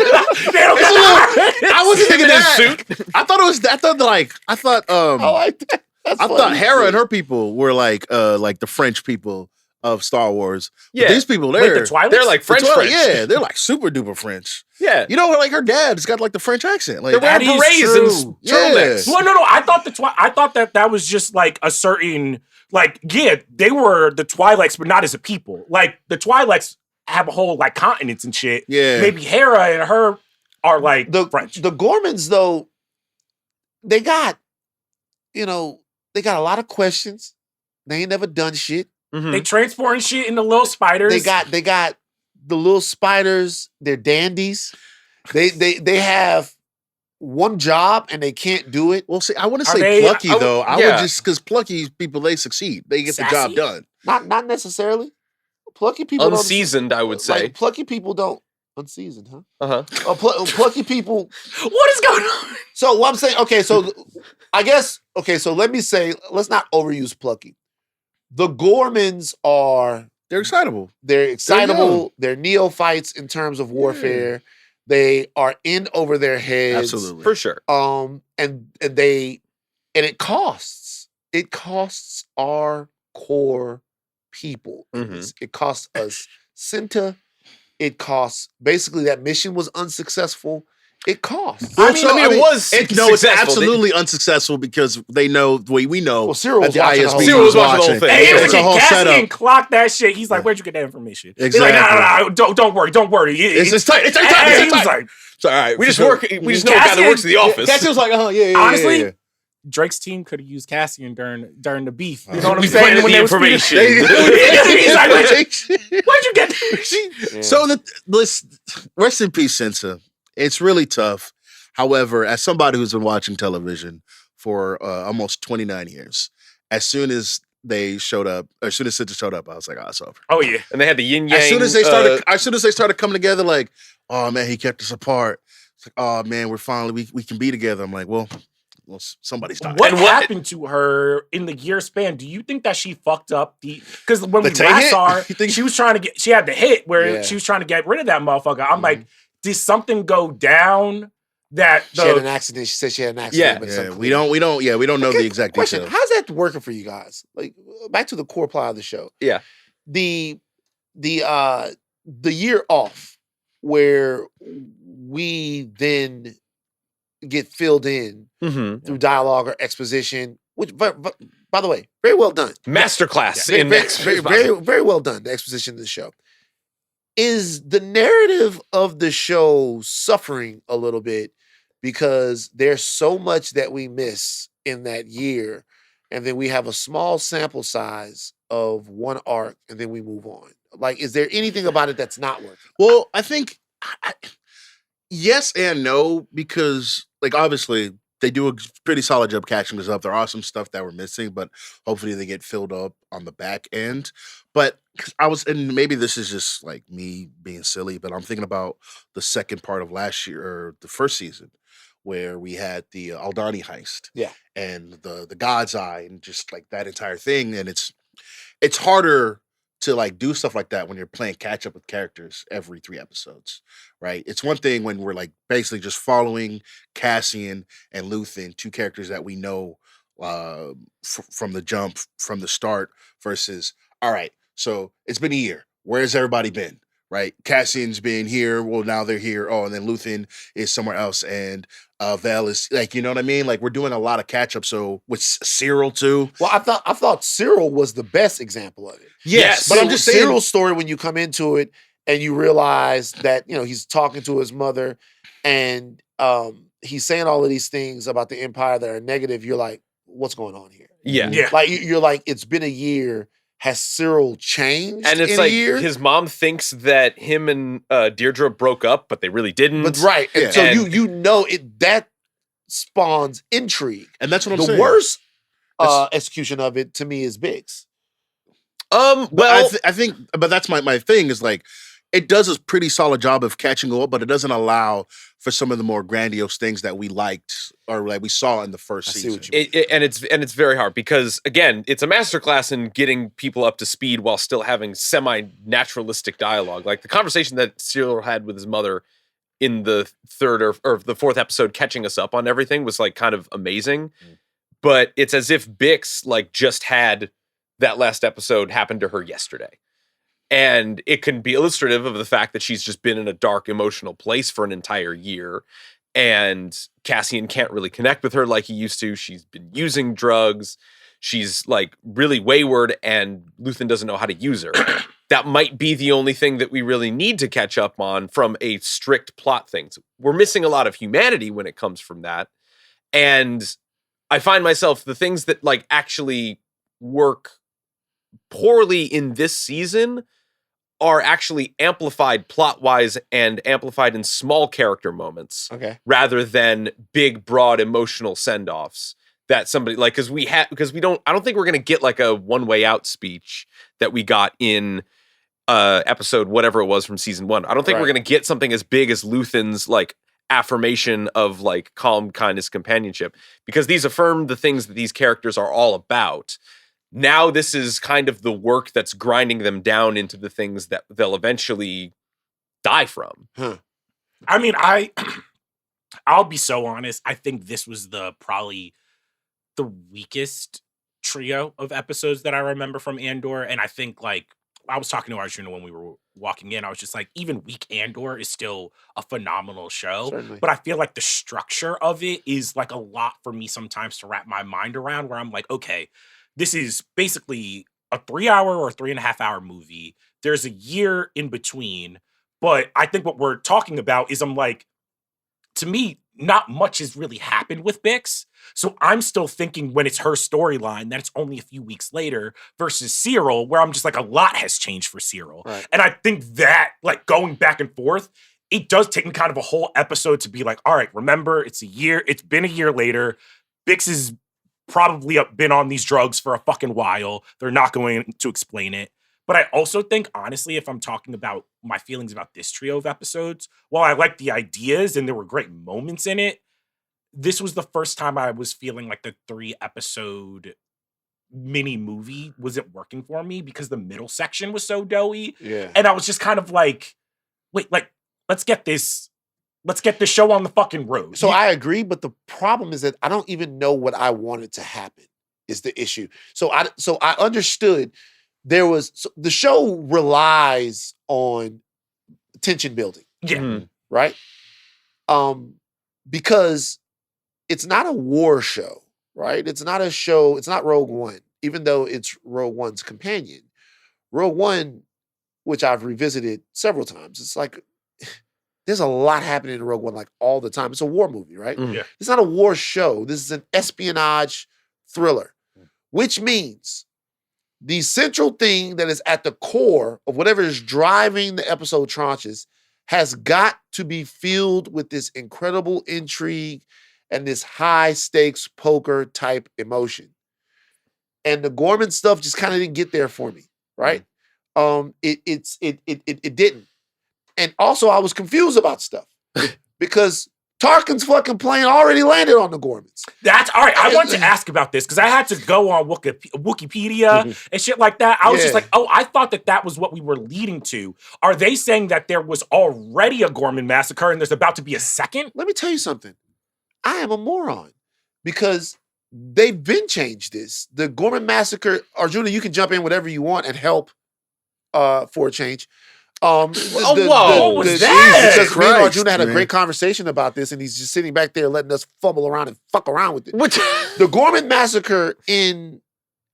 C: got
B: little- I wasn't thinking
D: in his
B: that.
D: suit.
B: I thought
A: I like that. That's
B: I
A: funny
B: thought Hera
A: shit.
B: and her people were like the French people of Star Wars. But
D: Yeah.
B: these people,
C: Wait,
B: they're
C: the Twi'leks?
D: They're like French.
B: Yeah, they're like super duper French.
D: Yeah.
B: You know, like her dad's got like the French accent. Like
D: They're wearing
C: That is
D: berets
C: true.
D: and turtlenecks.
C: Well, no. I thought that was just like a certain, like, yeah, they were the Twi'leks, but not as a people. Like the Twi'leks have a whole like continents and shit.
B: Yeah.
C: Maybe Hera and her are like French.
A: The Gormans, though, they got a lot of questions. They ain't never done shit.
D: Mhm.
C: They transporting shit into little spiders.
A: They got the little spiders. They're dandies. They have one job and they can't do it.
B: Well, see, I wouldn't
C: Are
B: say
C: they-
B: plucky
C: I would-
B: though. I
D: yeah.
B: would just because plucky people they succeed. They get the job
C: Sassy?
B: done.
A: Not necessarily. Plucky people don't-
D: Unseasoned, I would say.
A: Like, plucky people don't unseasoned, huh?
D: Uh-huh.
A: Plucky people.
C: What is going on?
A: So what I'm saying, okay, so I guess, okay, so let me say, let's not overuse plucky. The Gormans
B: They're excitable.
A: they're
B: young.
A: excitable. They're neophytes in terms of warfare. They are in over their heads.
B: Absolutely.
D: For sure.
A: And it costs. It costs our core people.
D: Mhm.
A: It costs us Cinta. It costs, basically that mission was unsuccessful. It costs.
B: Well,
D: I mean, it was
B: it's
D: successful.
B: absolutely unsuccessful because they know the way we know.
A: Well, Cyril was
B: that
A: watching the
B: ISB
A: whole
D: Cyril was watching the whole
B: watching.
D: thing.
C: Hey,
D: Yeah.
B: It's a whole
C: Cassian
B: setup.
C: clocked that shit. He's like, "Where'd you get that information?" He's
B: Exactly.
C: like, "No, don't worry.
B: It's tight. It's tight.
C: Hey,
B: It's
C: he was
B: tight.
C: like,
B: So, all right,
D: We just
B: so-
D: work. We just know a guy that
C: Cassian-
D: works at the office.
B: Cassian's like, yeah.
C: Honestly,
B: yeah.
C: Drake's team could have used Cassian during the beef. You know
B: Uh,
C: what I'm
D: we
C: saying?
D: planted
C: When
D: the
C: they was feeding-
D: information.
C: He's like, "Where'd you get that?"
B: So rest in peace, Sensa. It's really tough. However, as somebody who's been watching television for almost 29 years, as soon as they showed up, as soon as Sensa showed up, I was like, oh, it's over.
C: Oh yeah.
D: And they had the yin yang.
B: As soon as they started coming together, like, oh man, he kept us apart. It's like, oh man, we're finally we can be together. I'm like, well, somebody's dying.
C: What
D: And what-
C: happened to her in the year span? Do you think that she fucked up because when
B: The
C: we
B: Tay
C: last
B: hit?
C: saw her,
B: You think-
C: she was trying to she had the hit where
A: Yeah.
C: she was trying to get rid of that motherfucker. I'm
A: Mhm.
C: like, did something go down that
A: She had an accident. She said she had an accident.
D: Yeah.
A: but it's
B: Yeah,
A: unclear.
B: we don't know the exact
A: question.
B: details.
A: How's that working for you guys? Like, back to the core plot of the show.
D: Yeah.
A: The year off where we then get filled in
D: Mhm.
A: through dialogue or exposition, which, but by the way, very well done.
D: Masterclass
A: Very,
D: in
A: very well done. The exposition of the show. Is the narrative of the show suffering a little bit because there's so much that we miss in that year, and then we have a small sample size of one arc, and then we move on? Like, is there anything about it that's not working?
B: Well, I think yes and no, because like obviously they do a pretty solid job catching us up. There are some stuff that we're missing, but hopefully they get filled up on the back end. But and maybe this is just like me being silly, but I'm thinking about the second part of last year or the first season where we had the Aldani heist,
A: Yeah.
B: and the God's Eye, and just like that entire thing. And it's harder to like do stuff like that when you're playing catch up with characters every 3 episodes, right? It's one thing when we're like basically just following Cassian and Lathan, 2 characters that we know from the jump, from the start, versus, all right, so it's been a year. Where's everybody been? Right? Cassian's been here. Well, now they're here. Oh, and then Lathan is somewhere else. And Vel is like, you know what I mean? Like we're doing a lot of catch up. So with Cyril too.
A: Well, I thought Cyril was the best example of it.
B: Yes, but I'm just saying.
A: Cyril's story, when you come into it and you realize that, he's talking to his mother and he's saying all of these things about the Empire that are negative, you're like, what's going on here?
D: Yeah.
C: Yeah.
A: Like, you're like, it's been a year. Has Cyril changed
D: And it's
A: in
D: like
A: a year?
D: his mom thinks that him and Deirdre broke up, but they really didn't.
A: But right. And
B: Yeah.
A: so
D: And-
A: you know it, that spawns intrigue.
B: And that's what I'm
A: The
B: saying.
A: worst
B: That's-
A: execution of it to me is Biggs.
B: But
D: Well,
B: I think, but that's my thing is like, it does a pretty solid job of catching up, but it doesn't allow for some of the more grandiose things that we liked or like we saw in the first
A: I see
B: season.
A: what you mean.
D: and it's very hard because again, it's a masterclass in getting people up to speed while still having semi-naturalistic dialogue. Like the conversation that Cyril had with his mother in the third or the fourth episode, catching us up on everything, was like kind of amazing. but it's as if Bix like just had that last episode happen to her yesterday. And it can be illustrative of the fact that she's just been in a dark emotional place for an entire year. And Cassian can't really connect with her like he used to. She's been using drugs. She's like really wayward, and Lathan doesn't know how to use her. That might be the only thing that we really need to catch up on from a strict plot thing. We're missing a lot of humanity when it comes from that. And I find myself, the things that like actually work poorly in this season are actually amplified plot-wise and amplified in small character moments.
A: Okay.
D: Rather than big, broad emotional send-offs that somebody like, because I don't think we're going to get like a one way out speech that we got in episode, whatever it was from season 1. I don't think we're going to get something as big as Luthan's like affirmation of like calm, kindness, companionship, because these affirm the things that these characters are all about. Now this is kind of the work that's grinding them down into the things that they'll eventually die from.
C: I mean, I'll be so honest. I think this was probably the weakest trio of episodes that I remember from Andor. And I think like I was talking to Arjuna when we were walking in. I was just like, even weak Andor is still a phenomenal show.
A: Certainly.
C: But I feel like the structure of it is like a lot for me sometimes to wrap my mind around, where I'm like, okay, this is basically a 3-hour or 3.5-hour movie. There's a year in between. But I think what we're talking about is, I'm like, to me, not much has really happened with Bix. So I'm still thinking when it's her storyline that it's only a few weeks later versus Cyril, where I'm just like, a lot has changed for Cyril.
A: Right.
C: And I think that like going back and forth, it does take me kind of a whole episode to be like, all right, remember, it's been a year later. Bix has probably been on these drugs for a fucking while. They're not going to explain it. But I also think, honestly, if I'm talking about my feelings about this trio of episodes, while I like the ideas and there were great moments in it, this was the first time I was feeling like the 3-episode mini movie wasn't working for me because the middle section was so doughy.
A: Yeah.
C: And I was just kind of like, wait, like, let's get this show on the fucking road.
A: So I agree, but the problem is that I don't even know what I wanted to happen is the issue. So I understood the show relies on tension building.
C: Yeah.
D: Mhm.
A: Right? Because it's not a war show, right? It's not a show, it's not Rogue One, even though it's Rogue One's companion. Rogue One, which I've revisited several times, it's like there's a lot happening in Rogue One like all the time. It's a war movie, right?
D: Mhm.
C: Yeah.
A: It's not a war show. This is an espionage thriller, which means the central thing that is at the core of whatever is driving the episode tranches has got to be filled with this incredible intrigue and this high stakes poker type emotion. And the Gorman stuff just kind of didn't get there for me, right? It didn't. And also I was confused about stuff because Tarkin's fucking plane already landed on the Gormans.
C: That's all right. I wanted to ask about this because I had to go on Wikipedia and shit like that. I was just like, oh, I thought that was what we were leading to. Are they saying that there was already a Gorman massacre and there's about to be a second?
A: Let me tell you something. I am a moron because they've been changed this. The Gorman massacre, Arjuna, you can jump in whatever you want and help for a change.
C: What was that?
A: Because me and
B: Christ,
A: Arjuna had a
B: man.
A: great conversation about this, and he's just sitting back there letting us fumble around and fuck around with it. The Gorman massacre in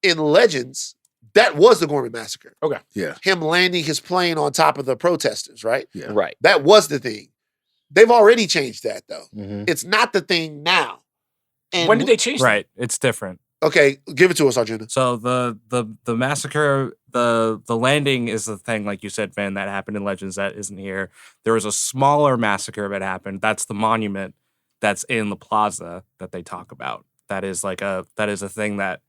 A: Legends, that was the Gorman massacre.
C: Okay.
B: Yeah.
A: Him landing his plane on top of the protesters, right?
B: Yeah.
D: Right.
A: That was the thing. They've already changed that, though.
B: Mhm.
A: It's not the thing now. And
C: When did they change that?
E: Right, it's different.
A: Okay, give it to us, Arjuna.
E: So the massacre, the landing is the thing, like you said, Van, that happened in Legends that isn't here. There was a smaller massacre that happened. That's the monument that's in the plaza that they talk about. That is a thing that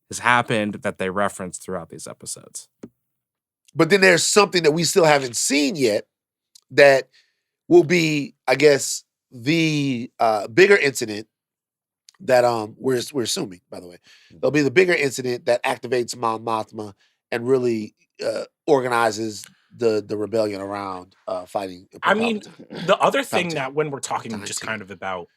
E: has happened that they reference throughout these episodes.
A: But then there's something that we still haven't seen yet that will be, I guess, the bigger incident that we're assuming, by the way. There'll be the bigger incident that activates Mon Mothma and really organizes the rebellion around fighting.
C: I mean,
A: Palpatine.
C: the other thing
A: Palpatine.
C: that when we're talking just kind of about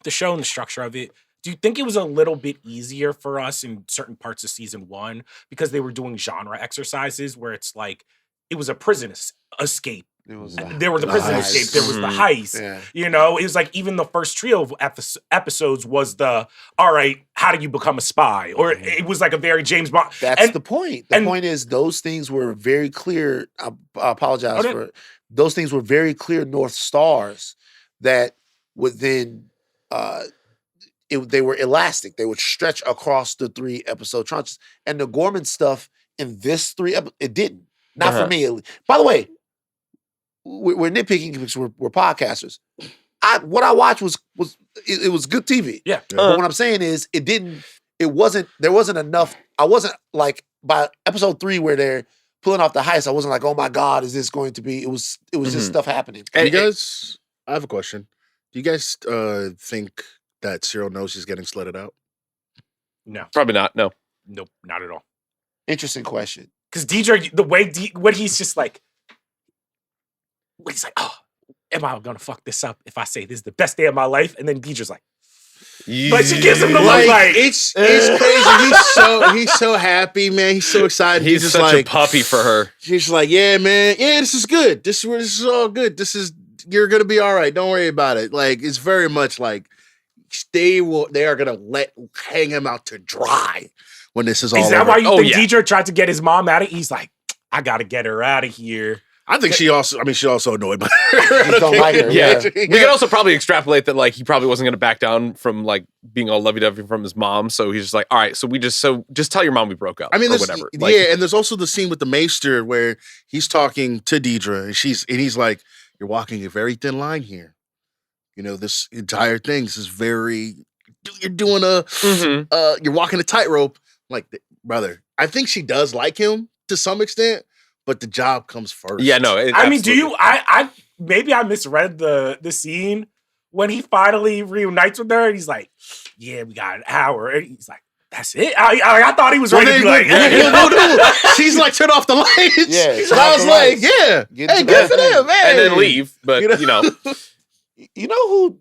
C: the show and the structure of it, do you think it was a little bit easier for us in certain parts of season 1 because they were doing genre exercises where it's like it was a prison escape.
A: It was
C: There was a prison
B: heist.
C: escape. There was the heist.
A: Yeah.
C: You know, it was like even the first trio of episodes was the, all right, how do you become a spy? Or it was like a very James Bond.
A: That's the point. The point is those things were very clear. I apologize for it. Those things were very clear North Stars that would then they were elastic. They would stretch across the 3 episode tranches. And the Gorman stuff in this 3 it didn't. Not for me. By the way, we're nitpicking because we're podcasters. What I watched was good TV.
C: Yeah.
A: But what I'm saying is there wasn't enough. I wasn't like by episode 3 where they're pulling off the heist, I wasn't like, oh my God, is this going to be? It was just stuff happening.
B: And you guys, I have a question. Do you guys think that Cyril knows he's getting slutted out?
C: No.
D: Probably not. No.
C: Nope, not at all.
A: Interesting question.
C: Because Deidre, the way when he's just like, he's like, oh, am I gonna fuck this up if I say this is the best day of my life? And then Deidre's like, but she gives him the look like
B: it's crazy. He's so happy, man. He's so excited.
D: He's
B: just
D: such
B: like
D: a puppy for her.
B: She's like, yeah, man. Yeah, this is good. This is all good. You're gonna be all right. Don't worry about it. Like, it's very much like they are gonna hang him out to dry when this is all over.
C: Is that why you think Deidre tried to get his mom out of? He's like, I gotta get her out of here.
B: I think she's also annoyed by her.
A: Just don't like her.
D: Yeah.
A: Yeah.
D: We could also probably extrapolate that like he probably wasn't going to back down from like being all lovey-dovey from his mom. So he's just like, all right, so just tell your mom we broke up.
B: I mean,
D: or whatever. Like,
B: yeah, and there's also the scene with the maester where he's talking to Deidre, and he's like, "You're walking a very thin line here. You know, this entire thing is very. You're doing you're walking a tightrope." Like, brother, I think she does like him to some extent, but the job comes first.
D: Yeah, no.
C: I mean, do you? I maybe I misread the scene when he finally reunites with her, and he's like, "Yeah, we got an hour," and he's like, "That's it." I thought he was ready to be like,
B: no. She's like, turn off the lights.
A: Yeah,
B: so I was like, yeah, hey, good for them, man.
D: And then leave, but you know.
A: You know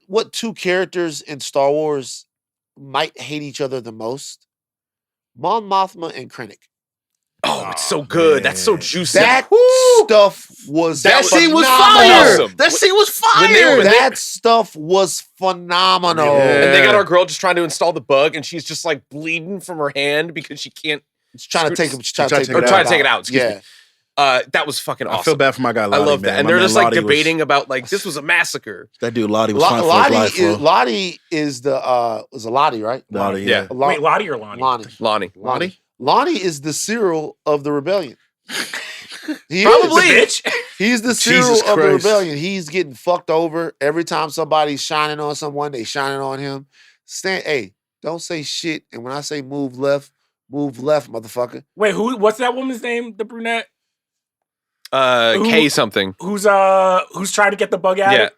A: what 2 characters in Star Wars might hate each other the most? Mon Mothma and Krennic.
D: Oh, it's so good. That's so juicy.
A: That stuff was
B: That scene was
A: phenomenal.
B: fire.
D: Awesome.
B: That scene was fire.
A: That stuff was phenomenal.
B: Yeah.
D: And they got our girl just trying to install the bug, and she's just like bleeding from her hand because she can't.
A: She's trying to take him.
D: Trying to take it out. Excuse me. That was fucking awesome.
B: I feel bad for my guy Lottie,
D: I love that.
B: man.
D: And
B: My
D: they're
B: man
D: just like
B: Lottie
D: debating about like this was a massacre.
B: That dude Lottie was fine for his life, bro.
A: Lottie is the was a Lottie, right?
B: Lottie,
D: Yeah.
C: wait, Lottie or Lonnie?
A: Lonnie. Lonnie is the Cyril of the rebellion. He
C: Probably,
A: is.
C: bitch.
A: He's the Cyril of the rebellion. He's getting fucked over every time somebody's shining on someone. They shining on him. Hey, don't say shit. And when I say move left, motherfucker.
C: Wait, what's that woman's name? The brunette?
D: K something.
C: Who's trying to get the bug out?
D: Yeah.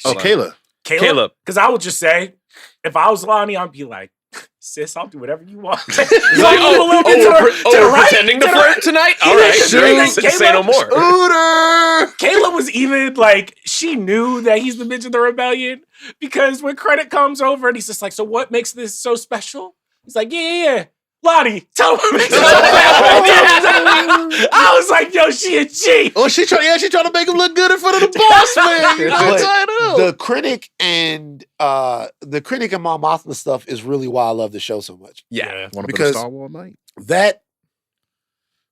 B: Oh, Kayla.
C: Caleb. Because I would just say, if I was Lonnie, I'd be like, sis, I'll do whatever you want.
D: He's like, pretending to flirt tonight? All right. Say no more.
C: Kayla was even like, she knew that he's the bitch of the rebellion because when credit comes over and he's just like, so what makes this so special? He's like, yeah. Lottie, tell him what makes it so special. I was like, yo, she a G.
B: Oh, she trying to make him look good in front of the boss, man. You know,
A: the Krennic and Mon Mothma stuff is really why I love the show so much.
D: Yeah.
B: Want to
A: Because
B: Star Wars night?
A: that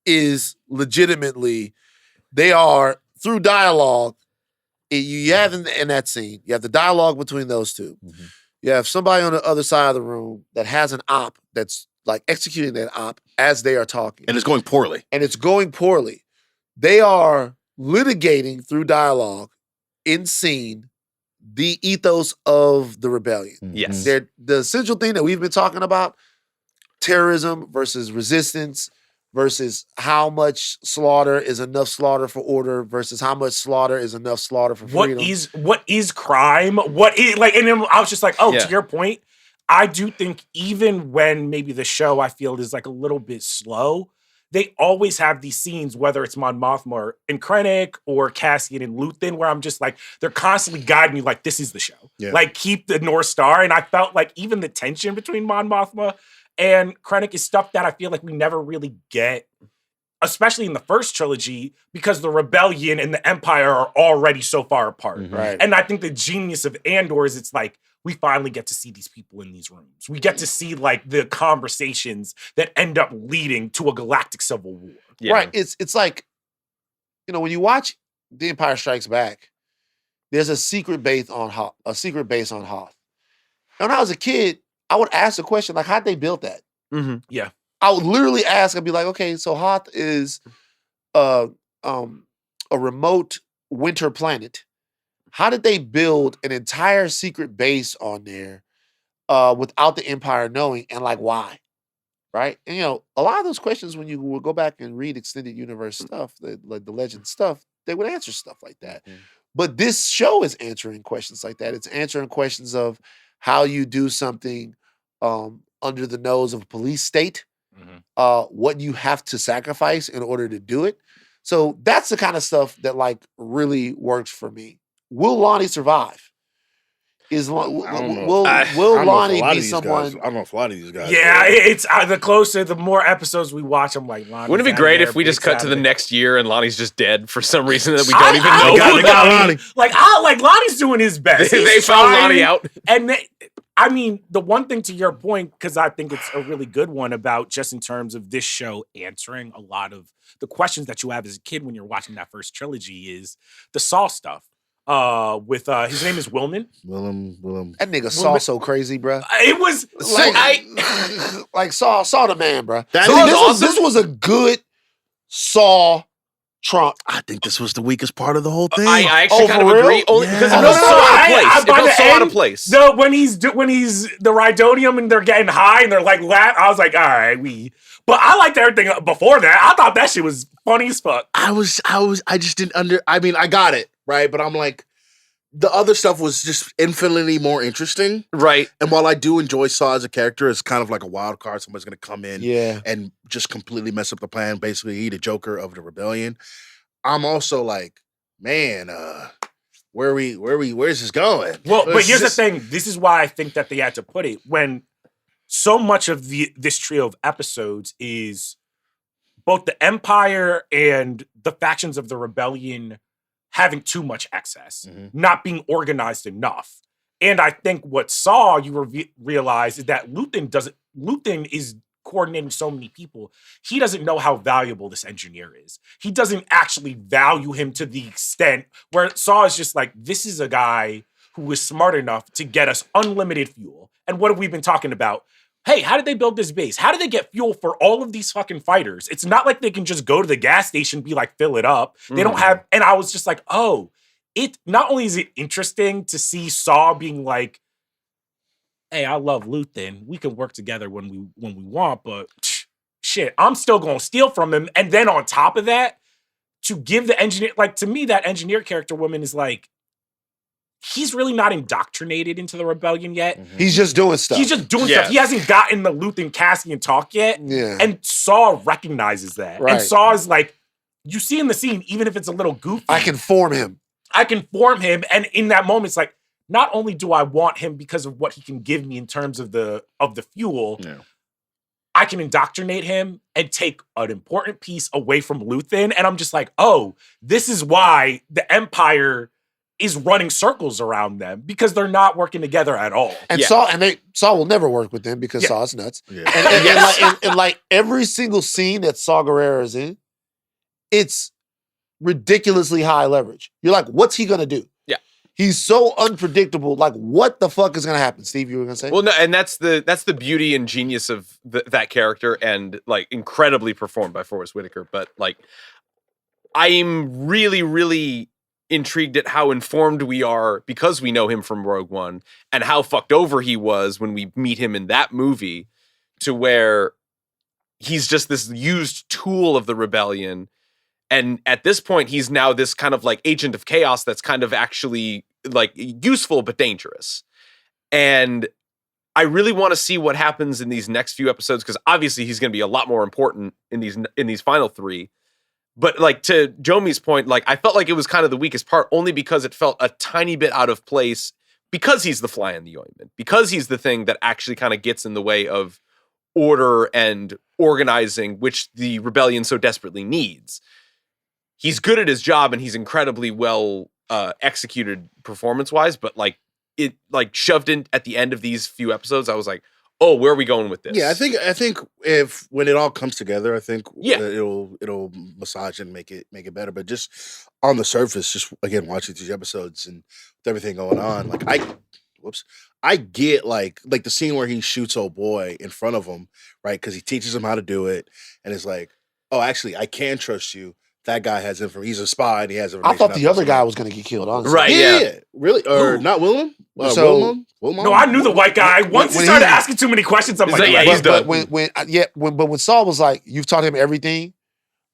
A: is legitimately, they are through dialogue. You have in that scene, you have the dialogue between those two.
B: Mm-hmm.
A: You have somebody on the other side of the room that has an op that's like executing that op as they are talking.
B: And it's going poorly.
A: They are litigating through dialogue in scene the ethos of the rebellion.
D: Yes.
A: They're the essential thing that we've been talking about, terrorism versus resistance versus how much slaughter is enough slaughter for order versus how much slaughter is enough slaughter for freedom.
C: What is crime? What is like? And then I was just like, to your point, I do think even when maybe the show I feel is like a little bit slow, they always have these scenes, whether it's Mon Mothma and Krennic or Cassian and Luthen, where I'm just like, they're constantly guiding me like, this is the show.
B: Yeah.
C: Like, keep the North Star. And I felt like even the tension between Mon Mothma and Krennic is stuff that I feel like we never really get, especially in the first trilogy, because the rebellion and the Empire are already so far apart.
B: Mhm.
A: Right.
C: And I think the genius of Andor is it's like, we finally get to see these people in these rooms. We get to see like the conversations that end up leading to a galactic civil war.
D: Yeah.
A: Right. It's like, when you watch The Empire Strikes Back, there's a secret base on Hoth. And when I was a kid, I would ask the question, like, how'd they build that?
D: Mhm.
A: I would literally ask, I'd be like, okay, so Hoth is a remote winter planet. How did they build an entire secret base on there without the Empire knowing, and like why? Right? And a lot of those questions, when you will go back and read extended universe stuff, the legend stuff, they would answer stuff like that.
B: Mhm.
A: But this show is answering questions like that. It's answering questions of how you do something under the nose of a police state, what you have to sacrifice in order to do it. So that's the kind of stuff that like really works for me. Will Lonnie survive?
B: I don't know.
A: Will
B: I don't know if
A: Lonnie
B: a lot
A: be
B: of these
A: someone?
B: guys- I don't know if a lot of these guys.
C: Yeah, it's the more episodes we watch, I'm like, Lonnie's
D: Wouldn't it be
C: out
D: great
C: there,
D: if we just
C: Big's
D: cut
C: out
D: to
C: of
D: the
C: there.
D: next year and Lonnie's just dead for some reason that we
C: I-
D: don't even
C: I
D: know?
C: got-
B: They got Lonnie.
C: Like Lonnie's doing his best.
D: They
C: He's
D: found
C: trying,
D: Lonnie out.
C: And I mean, the one thing to your point, because I think it's a really good one about just in terms of this show answering a lot of the questions that you have as a kid when you're watching that first trilogy, is the Saw stuff. With his name is Willem.
B: Willem.
A: That nigga Saw so crazy, bro.
C: It was
A: Like Saw the man, bro.
B: That
A: So
B: is
A: this
B: awesome.
A: this was a good Saw Trump.
B: I think this was the weakest part of the whole thing.
D: I actually
A: Oh,
D: kind of
A: for real?
D: agree. Only because
B: Yeah.
D: it
B: No,
D: felt
B: no,
D: so
B: no,
D: out of place. It
C: by
D: felt
C: the
D: so out of
C: end,
D: place.
C: No, when he's the Rhydonium and they're getting high and they're like I was like, all right, but I liked everything before that. I thought that shit was funny as fuck.
B: I just didn't I mean, I got it, right? But I'm like, the other stuff was just infinitely more interesting.
D: Right.
B: And while I do enjoy Saw as a character, it's kind of like a wild card. Somebody's going to come in
A: Yeah.
B: and just completely mess up the plan. Basically, he the Joker of the rebellion. I'm also like, man, where's this going?
C: Well, but
B: Where's
C: here's
B: this-
C: the thing. This is why I think that they had to put it when so much of this trio of episodes is both the Empire and the factions of the rebellion having too much excess, not being organized enough. And I think what Saw you realize is that Luthen is coordinating so many people. He doesn't know how valuable this engineer is. He doesn't actually value him to the extent where Saw is just like, this is a guy who is smart enough to get us unlimited fuel. And what have we been talking about? Hey, how did they build this base? How did they get fuel for all of these fucking fighters? It's not like they can just go to the gas station and be like, fill it up. They don't have, and I was just like, oh, it not only is it interesting to see Saw being like, hey, I love Luthen. We can work together when we want, but shit, I'm still gonna steal from him. And then on top of that, to give the engineer, like to me, that engineer character woman is like, he's really not indoctrinated into the rebellion yet.
A: He's just doing stuff.
C: He's just doing
D: Yeah.
C: stuff. He hasn't gotten the Luthen Cassian talk yet.
A: Yeah.
C: And Saw recognizes that.
A: Right.
C: And Saw is like, you see in the scene, even if it's a little goofy,
A: I can form him.
C: I can form him. And in that moment, it's like, not only do I want him because of what he can give me in terms of the fuel,
B: Yeah.
C: I can indoctrinate him and take an important piece away from Luthen. And I'm just like, oh, this is why the Empire is running circles around them, because they're not working together at all.
A: And
D: Yeah.
A: Saw will never work with them because
C: Yeah.
A: Saw's nuts.
B: Yeah.
A: And like every single scene that Saw Gerrera is in, it's ridiculously high leverage. You're like, what's he gonna do?
D: Yeah.
A: He's so unpredictable. Like, what the fuck is gonna happen? Steve, you were gonna say?
D: Well, no, and that's the beauty and genius of that character, and like incredibly performed by Forrest Whitaker. But like, I'm really, really intrigued at how informed we are because we know him from Rogue One, and how fucked over he was when we meet him in that movie, to where he's just this used tool of the rebellion. And at this point, he's now this kind of like agent of chaos that's kind of actually like useful but dangerous. And I really want to see what happens in these next few episodes because obviously he's going to be a lot more important in these final 3. But like to Jomi's point, like I felt like it was kind of the weakest part only because it felt a tiny bit out of place because he's the fly in the ointment, because he's the thing that actually kind of gets in the way of order and organizing, which the rebellion so desperately needs. He's good at his job and he's incredibly well executed performance-wise, but like it like shoved in at the end of these few episodes, I was like, oh, where are we going with this?
B: Yeah, I think if when it all comes together, I think
D: Yeah.
B: it'll massage and make it better. But just on the surface, just again watching these episodes and with everything going on, like I get like the scene where he shoots old boy in front of him, right? Because he teaches him how to do it, and it's like, oh, actually, I can trust you. That guy has information. He's a spy, and he has information.
A: I thought the other guy was going to get killed, honestly.
D: Right.
B: Yeah, really, or
C: Who?
B: not Willem?
A: So-
B: Willem?
C: No, I knew the white guy. Once
A: when
C: he started
A: he-
C: asking too many questions, I'm
D: He's
C: like,
D: like, yeah,
C: yeah,
D: he's done.
A: But when Saul was like, "You've taught him everything,"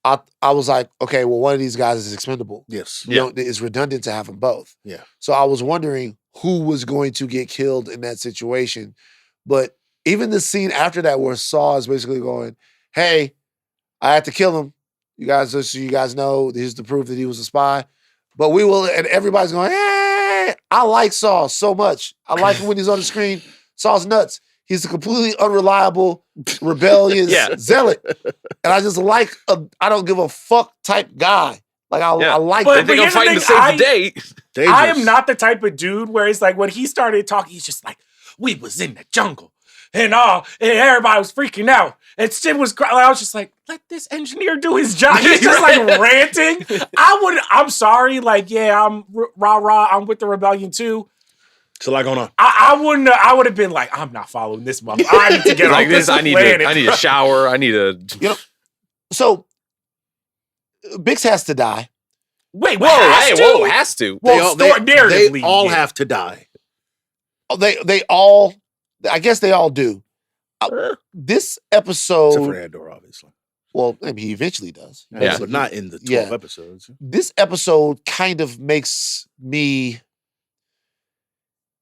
A: I was like, "Okay, well, one of these guys is expendable.
B: Yes.
A: You know, it's redundant to have them both."
B: Yeah.
A: So I was wondering who was going to get killed in that situation. But even the scene after that, where Saul is basically going, "Hey, I had to kill him. You guys, just so you guys know, this is the proof that he was a spy." But we will, and everybody's going, "Hey, I like Saul so much. I like him when he's on the screen. Saul's nuts. He's a completely unreliable, rebellious
D: Yeah.
A: zealot, and I just like I don't give a fuck type guy. Like I like
C: But
D: They
A: him.
D: think I'm
C: here's the
D: fighting to
C: thing,
D: save the day.
B: Dangerous.
C: I am not the type of dude where it's like when he started talking, he's just like, we was in the jungle and everybody was freaking out. And shit was I was just like, let this engineer do his job. He's just like ranting. I'm sorry, like, yeah, I'm rah, I'm with the rebellion too.
B: It's a lot going on.
C: I would have been like, I'm not following this mother. I need to get
D: Like
C: off
D: this,
C: this
D: I need
C: planet.
D: a shower. I need a.
A: So Bix has to die.
C: Wait,
D: Whoa,
C: has to?
D: whoa, has to.
C: Well, narratively,
B: they all
C: yeah.
B: have to die.
A: Oh, they all, I guess they all do. This episode,
B: Except for Andor, obviously.
A: well, I mean, he eventually does.
D: Yeah.
B: But not in the 12
A: Yeah.
B: episodes.
A: This episode kind of makes me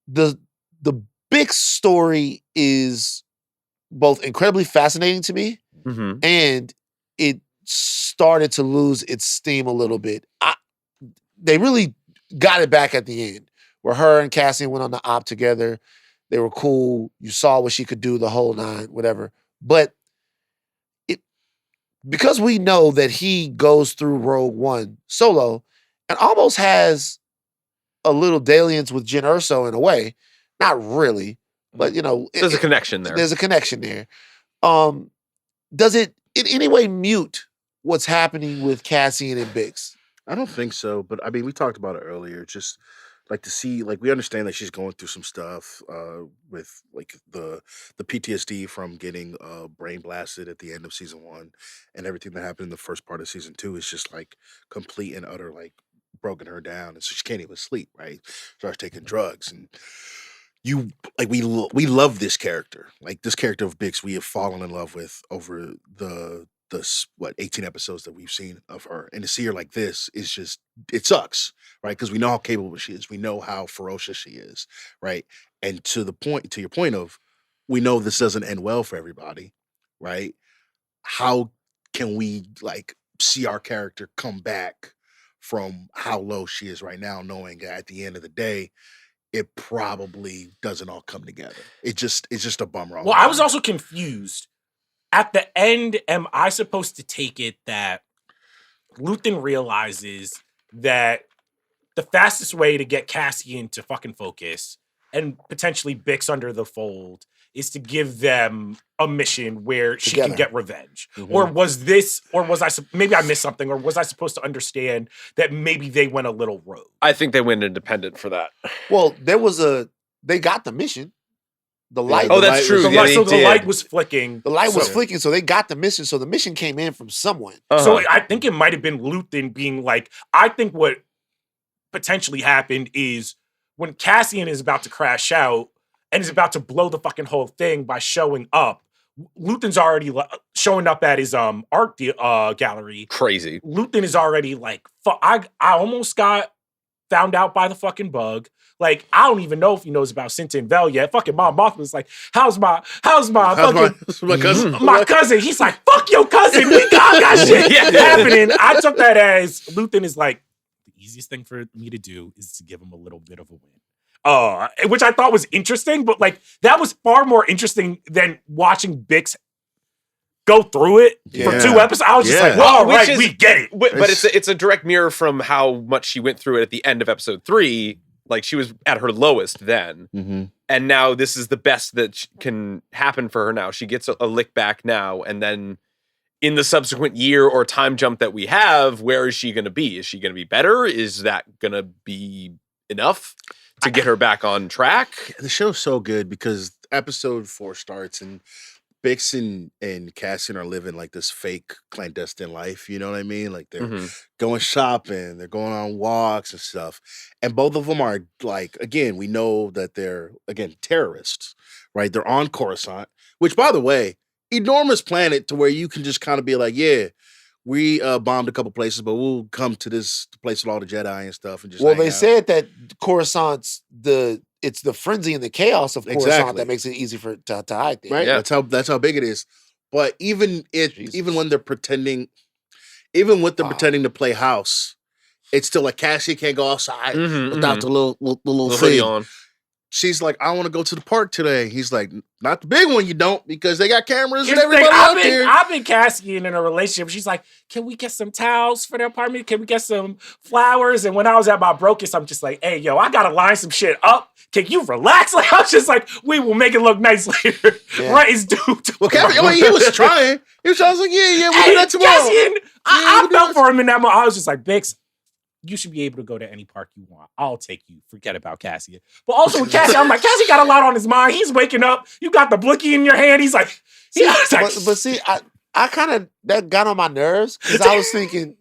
A: the big story is both incredibly fascinating to me
D: Mm-hmm.
A: and it started to lose its steam a little bit. They really got it back at the end where her and Cassian went on the op together. They were cool. You saw what she could do, the whole 9, whatever. But because we know that he goes through Rogue One solo and almost has a little dalliance with Jyn Erso in a way. Not really, but you know,
D: There's a connection there.
A: there's a connection there. Does it in any way mute what's happening with Cassian and Bix?
B: I don't think so, but I mean, we talked about it earlier. Just like to see, like we understand that she's going through some stuff with like the PTSD from getting brain blasted at the end of season 1, and everything that happened in the first part of season 2 is just like complete and utter like broken her down, and so she can't even sleep. Right, starts taking drugs, and you like we love this character, like this character of Bix. We have fallen in love with over the 18 episodes that we've seen of her, and to see her like this is just, it sucks, right? Because we know how capable she is, we know how ferocious she is, right? And to your point of, we know this doesn't end well for everybody, right? How can we like see our character come back from how low she is right now, knowing that at the end of the day it probably doesn't all come together? It's just a bummer.
C: Well, I was also confused. At the end, am I supposed to take it that Lathan realizes that the fastest way to get Cassian to fucking focus and potentially Bix under the fold is to give them a mission where she
A: Together.
C: can get revenge?
B: Mhm.
C: Or was I, maybe I missed something, or was I supposed to understand that maybe they went a little rogue?
D: I think they went independent for that.
A: Well, they got the mission. The
B: Yeah,
A: light.
D: Oh,
B: the
D: that's
B: light
D: true.
B: was-
C: So,
D: Yeah,
C: like,
D: they
C: so the
D: did.
C: light was flicking.
A: The light was
C: So-
A: flicking, so they got the mission. So the mission came in from someone.
C: So
D: Uh-huh.
C: I think it might have been Lathan being like, I think what potentially happened is when Cassian is about to crash out and is about to blow the fucking whole thing by showing up, Lathan's already showing up at his art gallery.
D: Crazy.
C: Lathan is already like, fuck, I almost got found out by the fucking bug. Like, I don't even know if he knows about Cinta and Vel yet. Fucking Mom Mothma's like, how's my
B: my cousin?
C: my cousin? He's like, fuck your cousin. We got shit happening. I took that as Luthen is like, the easiest thing for me to do is to give him a little bit of a win. Which I thought was interesting, but like that was far more interesting than watching Bix go through it for 2 episodes. I was just like, well, all right, we get it.
D: But it's a direct mirror from how much she went through it at the end of episode 3. Like she was at her lowest then.
B: Mm-hmm.
D: And now this is the best that can happen for her now. She gets a lick back now. And then in the subsequent year or time jump that we have, where is she going to be? Is she going to be better? Is that going to be enough to get her back on track?
B: The show's so good because episode 4 starts and Bix and Cassian are living like this fake clandestine life. You know what I mean? Like they're going shopping, they're going on walks and stuff. And both of them are like, again, we know that they're, again, terrorists, right? They're on Coruscant, which, by the way, enormous planet to where you can just kind of be like, yeah, we bombed a couple places, but we'll come to this place with all the Jedi and stuff. And just
A: they said that Coruscant's it's the frenzy and the chaos of Coruscant that makes it easy to hide things.
B: Right? Yeah. That's how big it is. But even when they're pretending, pretending to play house, it's still like Cassie can't go outside without the little thing
D: on.
B: She's like, I want to go to the park today. He's like, not the big one, you don't, because they got cameras and everybody out there.
C: I've been Cassian in a relationship. She's like, can we get some towels for the apartment? Can we get some flowers? And when I was at my brokest, I'm just like, hey, yo, I gotta line some shit up. Can you relax? Like, I was just like, we will make it look nice later. Yeah. Right, it's dude.
B: Well, he was trying. He was like, yeah, we'll do that tomorrow.
C: Cassian, I felt for him in that moment. I was just like, Bix, you should be able to go to any park you want. I'll take you. Forget about Cassian. But also with Cassian, I'm like, Cassian got a lot on his mind. He's waking up. You got the blicky in your hand. He's like,
A: but see, I kind of, that got on my nerves because I was thinking,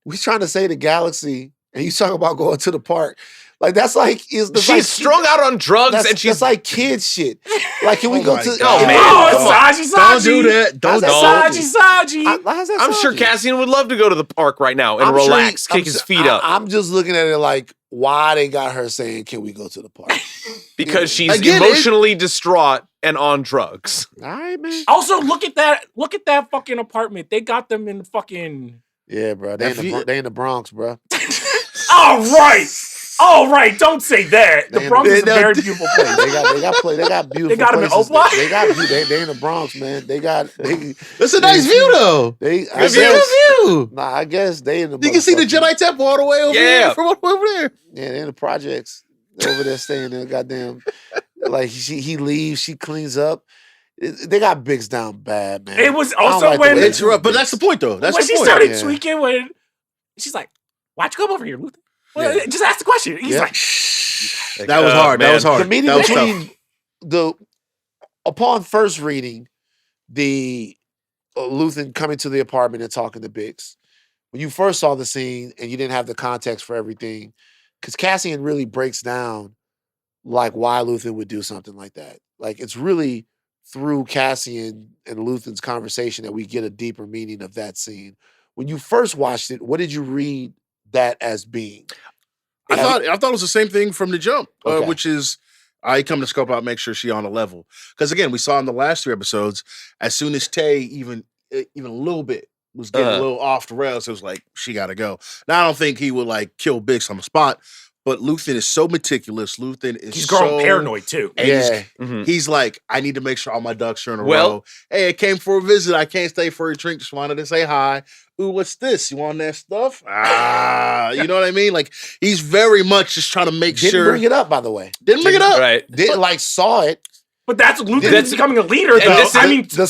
A: we trying to save the galaxy and you talking about going to the park. Like, that's like,
D: she's strung out on drugs and she's
A: like kid shit. Like, can we go to,
C: Saji.
B: Don't do that. Don't.
C: Saji.
D: I'm sure Cassian would love to go to the park right now and relax, kick his feet up.
A: I'm just looking at it like, why they got her saying, can we go to the park?
D: Because she's emotionally distraught and on drugs.
A: All right, man.
C: Also, look at that fucking apartment. They got them in the fucking...
A: Yeah, bro. They in the Bronx, bro.
C: All right, don't say that. The Bronx is a very beautiful place.
A: They got beautiful.
C: They got them in Oakland.
A: They in the Bronx, man.
B: That's a nice view, though.
A: View. Nah, I guess they in the.
B: You can see the Jedi Temple all the way over there. From over there.
A: Yeah, they in the projects over there, staying there. Goddamn, like he leaves, she cleans up. They got Bix down bad, man.
C: It was also when
B: it's rough, but that's the point, though. That's
C: when
B: the
C: she
B: point.
C: started tweaking. When she's like, "Why'd you come over here, Luther?" Well, just ask the question. He's like,
B: that was hard. That was hard.
A: The meeting between upon first reading, the Luthen coming to the apartment and talking to Bix. When you first saw the scene and you didn't have the context for everything, because Cassian really breaks down like why Luthen would do something like that. Like, it's really through Cassian and Luthen's conversation that we get a deeper meaning of that scene. When you first watched it, what did you read that as being?
B: I thought it was the same thing from the jump, which is I come to scope out, make sure she on a level. Because again, we saw in the last 3 episodes, as soon as Tay even a little bit was getting a little off the rails, it was like she got to go. Now I don't think he would like kill Bix on the spot, but Luthen is so meticulous. He's
C: growing paranoid too.
B: He's like, I need to make sure all my ducks are in a row. Hey, I came for a visit. I can't stay for a drink. Just wanted to say hi. Ooh, what's this? You want that stuff? You know what I mean? Like, he's very much just trying to make sure.
A: Didn't bring it up, by the way.
B: Didn't bring it up.
D: Right.
A: Didn't saw it.
C: But that's Luthen is becoming a leader, though.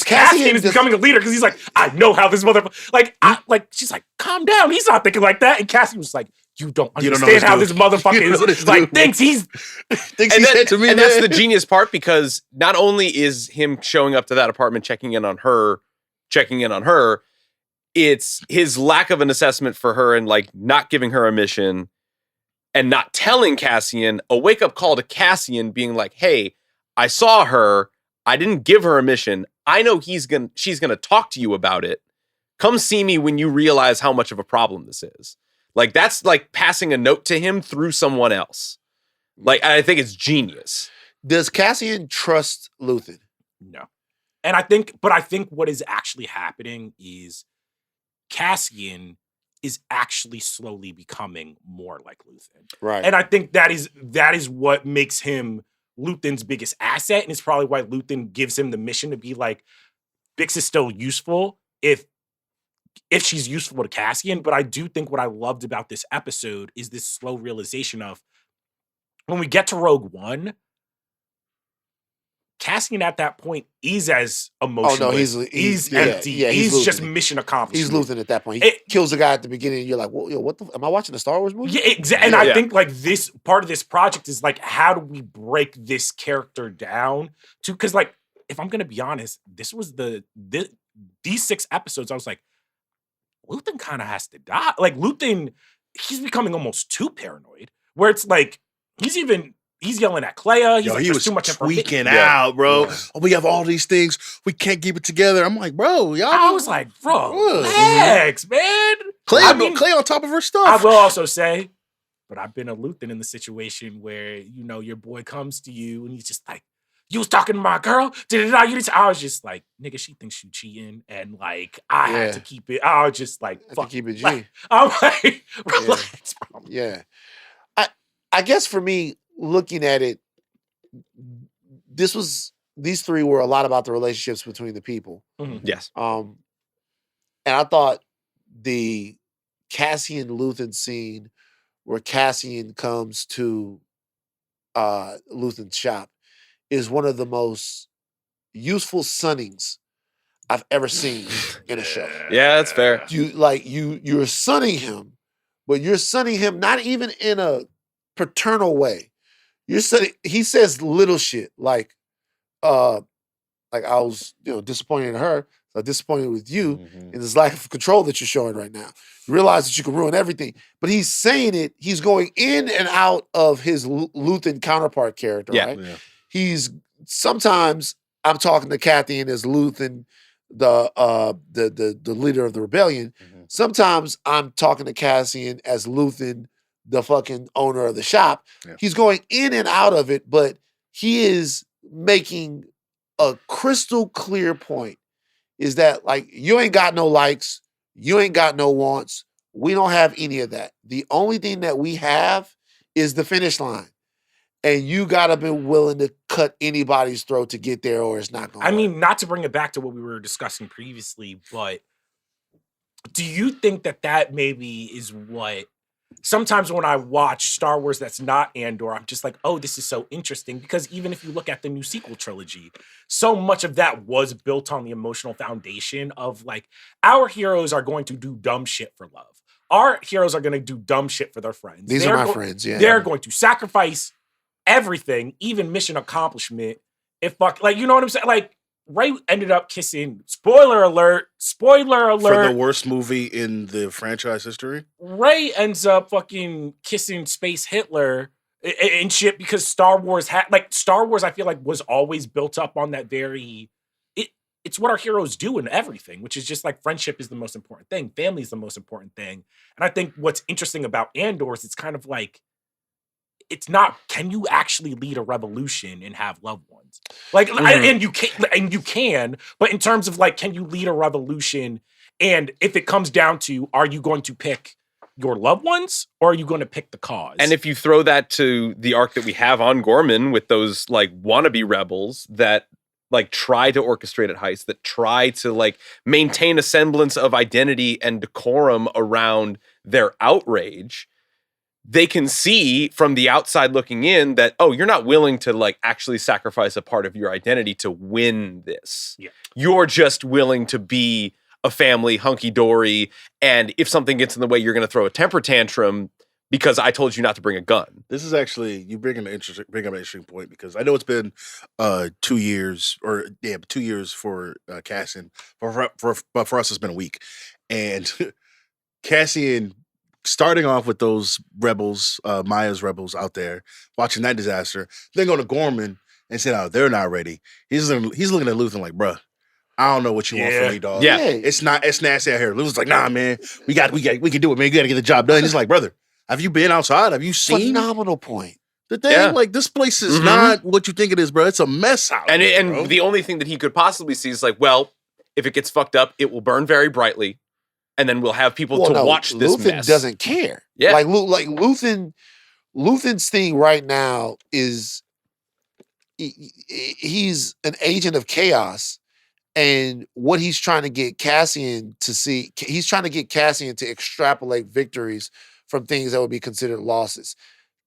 C: Cassian is becoming a leader because he's like, I know how this motherfucker. She's like, calm down. He's not thinking like that. And Cassian was like, you don't understand how this motherfucker is. Like, thinks he's
B: to me,
D: and that's the genius part, because not only is him showing up to that apartment, checking in on her, it's his lack of an assessment for her and like not giving her a mission and not telling Cassian, a wake-up call to Cassian being like, hey, I saw her. I didn't give her a mission. I know she's gonna talk to you about it. Come see me when you realize how much of a problem this is. Like that's like passing a note to him through someone else. Like I think it's genius.
A: Does Cassian trust Luthen?
C: No. And I think what is actually happening is Cassian is actually slowly becoming more like Luthen.
A: Right.
C: And I think that is what makes him Luthen's biggest asset. And it's probably why Luthen gives him the mission to be like, Bix is still useful if she's useful to Cassian. But I do think what I loved about this episode is this slow realization of when we get to Rogue One, Cassian at that point is as emotional.
A: Oh no, he's
C: empty.
A: Yeah,
C: he's just
A: Luthen.
C: mission accomplished.
A: He's Luthen at that point. He kills the guy at the beginning. And you're like, well, yo, what the? Am I watching a Star Wars movie?
C: Yeah, exactly. And I think like this part of this project is like, how do we break this character down to? Because like, if I'm gonna be honest, this was these 6 episodes. I was like, Luthen kind of has to die. Like Luthen, he's becoming almost too paranoid. Where it's like he's yelling at Clea. He's like,
B: he was
C: too much
B: tweaking out, bro. Yeah. Oh, we have all these things. We can't keep it together. I'm like, bro, y'all.
C: I was like, bro, relax, man.
B: Clea on top of her stuff.
C: I will also say, but I've been a Luthen in the situation where, your boy comes to you and he's just like, you was talking to my girl? I was just like, nigga, she thinks you cheating. And like, I had to keep it. I was just like, fuck.
A: Keep it G.
C: Like, I'm like, relax, bro.
A: Yeah. I guess for me, looking at it, these 3 were a lot about the relationships between the people.
C: Mm-hmm.
D: Yes.
A: And I thought the Cassian Luthen scene where Cassian comes to Luthen's shop is one of the most useful sunnings I've ever seen in a show.
D: Yeah, that's fair.
A: You're sunning him, but you're sunning him not even in a paternal way. He says little shit like I was disappointed in her, so disappointed with you in this lack of control that you're showing right now. You realize that you can ruin everything, but he's saying it. He's going in and out of his Luthen counterpart character.
D: Yeah.
A: Right? Yeah. He's sometimes I'm talking to Cathian as Luthen, the leader of the rebellion. Mm-hmm. Sometimes I'm talking to Cassian as Luthen, the fucking owner of the shop. Yeah. He's going in and out of it, but he is making a crystal clear point is that like, you ain't got no likes, you ain't got no wants. We don't have any of that. The only thing that we have is the finish line. And you gotta be willing to cut anybody's throat to get there, or it's not going to work.
C: mean, not to bring it back to what we were discussing previously, but do you think that maybe is what sometimes when I watch Star Wars that's not Andor, I'm just like, oh, this is so interesting. Because even if you look at the new sequel trilogy, so much of that was built on the emotional foundation of like, our heroes are going to do dumb shit for love. Our heroes are going to do dumb shit for their friends.
A: These are my friends, yeah.
C: They're going to sacrifice everything, even mission accomplishment. You know what I'm saying? Like, Rey ended up kissing, spoiler alert, for
B: the worst movie in the franchise history.
C: Rey ends up fucking kissing Space Hitler and shit because Star Wars I feel like was always built up on that it's what our heroes do in everything, which is just like friendship is the most important thing. Family is the most important thing. And I think what's interesting about Andor is it's kind of like, it's not, can you actually lead a revolution and have loved ones? Like, and you can, but in terms of like, can you lead a revolution? And if it comes down to, are you going to pick your loved ones or are you going to pick the cause?
D: And if you throw that to the arc that we have on Gorman with those like wannabe rebels that like try to orchestrate a heist, that try to like maintain a semblance of identity and decorum around their outrage, they can see from the outside looking in that, oh, you're not willing to like actually sacrifice a part of your identity to win this.
C: Yeah.
D: You're just willing to be a family hunky-dory. And if something gets in the way, you're going to throw a temper tantrum because I told you not to bring a gun.
B: This is actually, you bring up an interesting point because I know it's been 2 years but 2 years for Cassian, but for us it's been a week. And Cassian, starting off with those rebels, Maya's rebels out there, watching that disaster, then going to Gorman and saying, oh, they're not ready. He's looking at Luthen like, bruh, I don't know what you want
C: Yeah.
B: from me, dog.
D: Yeah.
B: It's nasty out here. Lou was like, nah, man, we can do it, man. You gotta get the job done. He's like, brother, have you been outside? Have you seen
A: Phenomenal point.
B: the thing?
D: Yeah.
B: Like, this place is
D: Mhm.
B: not what you think it is, bro. It's a mess out
D: And
B: here, bro.
D: the only thing that he could possibly see is like, well, if it gets fucked up, it will burn very brightly, and then we'll have people to watch this
A: Lathan
D: mess.
A: doesn't care.
D: Yeah.
A: Like Lathan's thing right now is he's an agent of chaos, and what he's trying to get Cassian to see, he's trying to get Cassian to extrapolate victories from things that would be considered losses.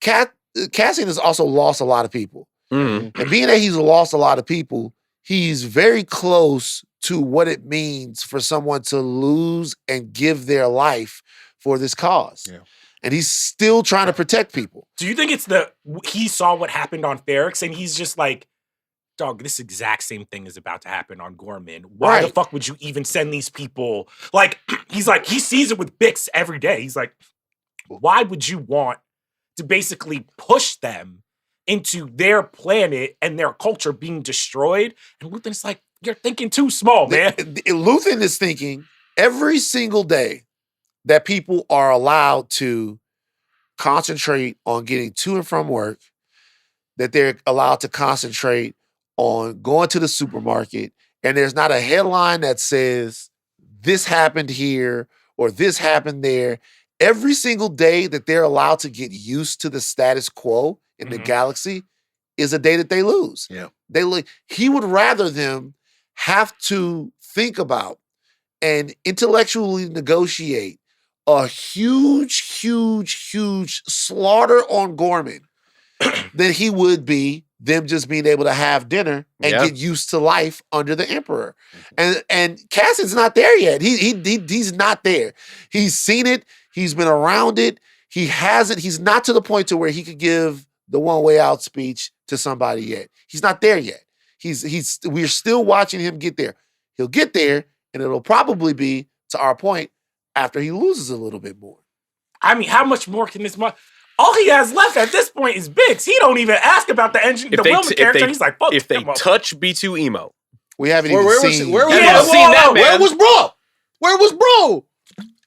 A: Cassian has also lost a lot of people.
D: Mhm.
A: And being that he's lost a lot of people, he's very close to what it means for someone to lose and give their life for this cause.
B: Yeah.
A: And he's still trying to protect people.
C: Do you think it's he saw what happened on Ferrix and he's just like, dog, this exact same thing is about to happen on Gorman. Why the
A: Right.
C: fuck would you even send these people? Like, he's like, he sees it with Bix every day. He's like, why would you want to basically push them into their planet and their culture being destroyed? And Luthen's like, you're thinking too small, man.
A: Lathan is thinking every single day that people are allowed to concentrate on getting to and from work, that they're allowed to concentrate on going to the supermarket, and there's not a headline that says this happened here or this happened there. Every single day that they're allowed to get used to the status quo in the
C: Mhm.
A: galaxy is a day that they lose.
B: Yeah.
A: He would rather them have to think about and intellectually negotiate a huge, huge, huge slaughter on Gorman than he would be them just being able to have dinner and
D: Yeah.
A: get used to life under the Emperor. And Cassian's not there yet. He's not there. He's seen it. He's been around it. He hasn't. He's not to the point to where he could give the one way out speech to somebody yet. He's not there yet. We're still watching him get there. He'll get there, and it'll probably be, to our point, after he loses a little bit more.
C: I mean, how much more can this all he has left at this point is Bix. He don't even ask about the engine, the Wilma character. He's like, fuck
D: if they
C: him up.
D: touch B2 Emo,
A: We haven't
B: Where
A: even
B: was
A: seen.
B: it? Where was
C: Yeah,
B: it?
C: seen that,
B: Where
D: man.
B: was bro? Where was bro?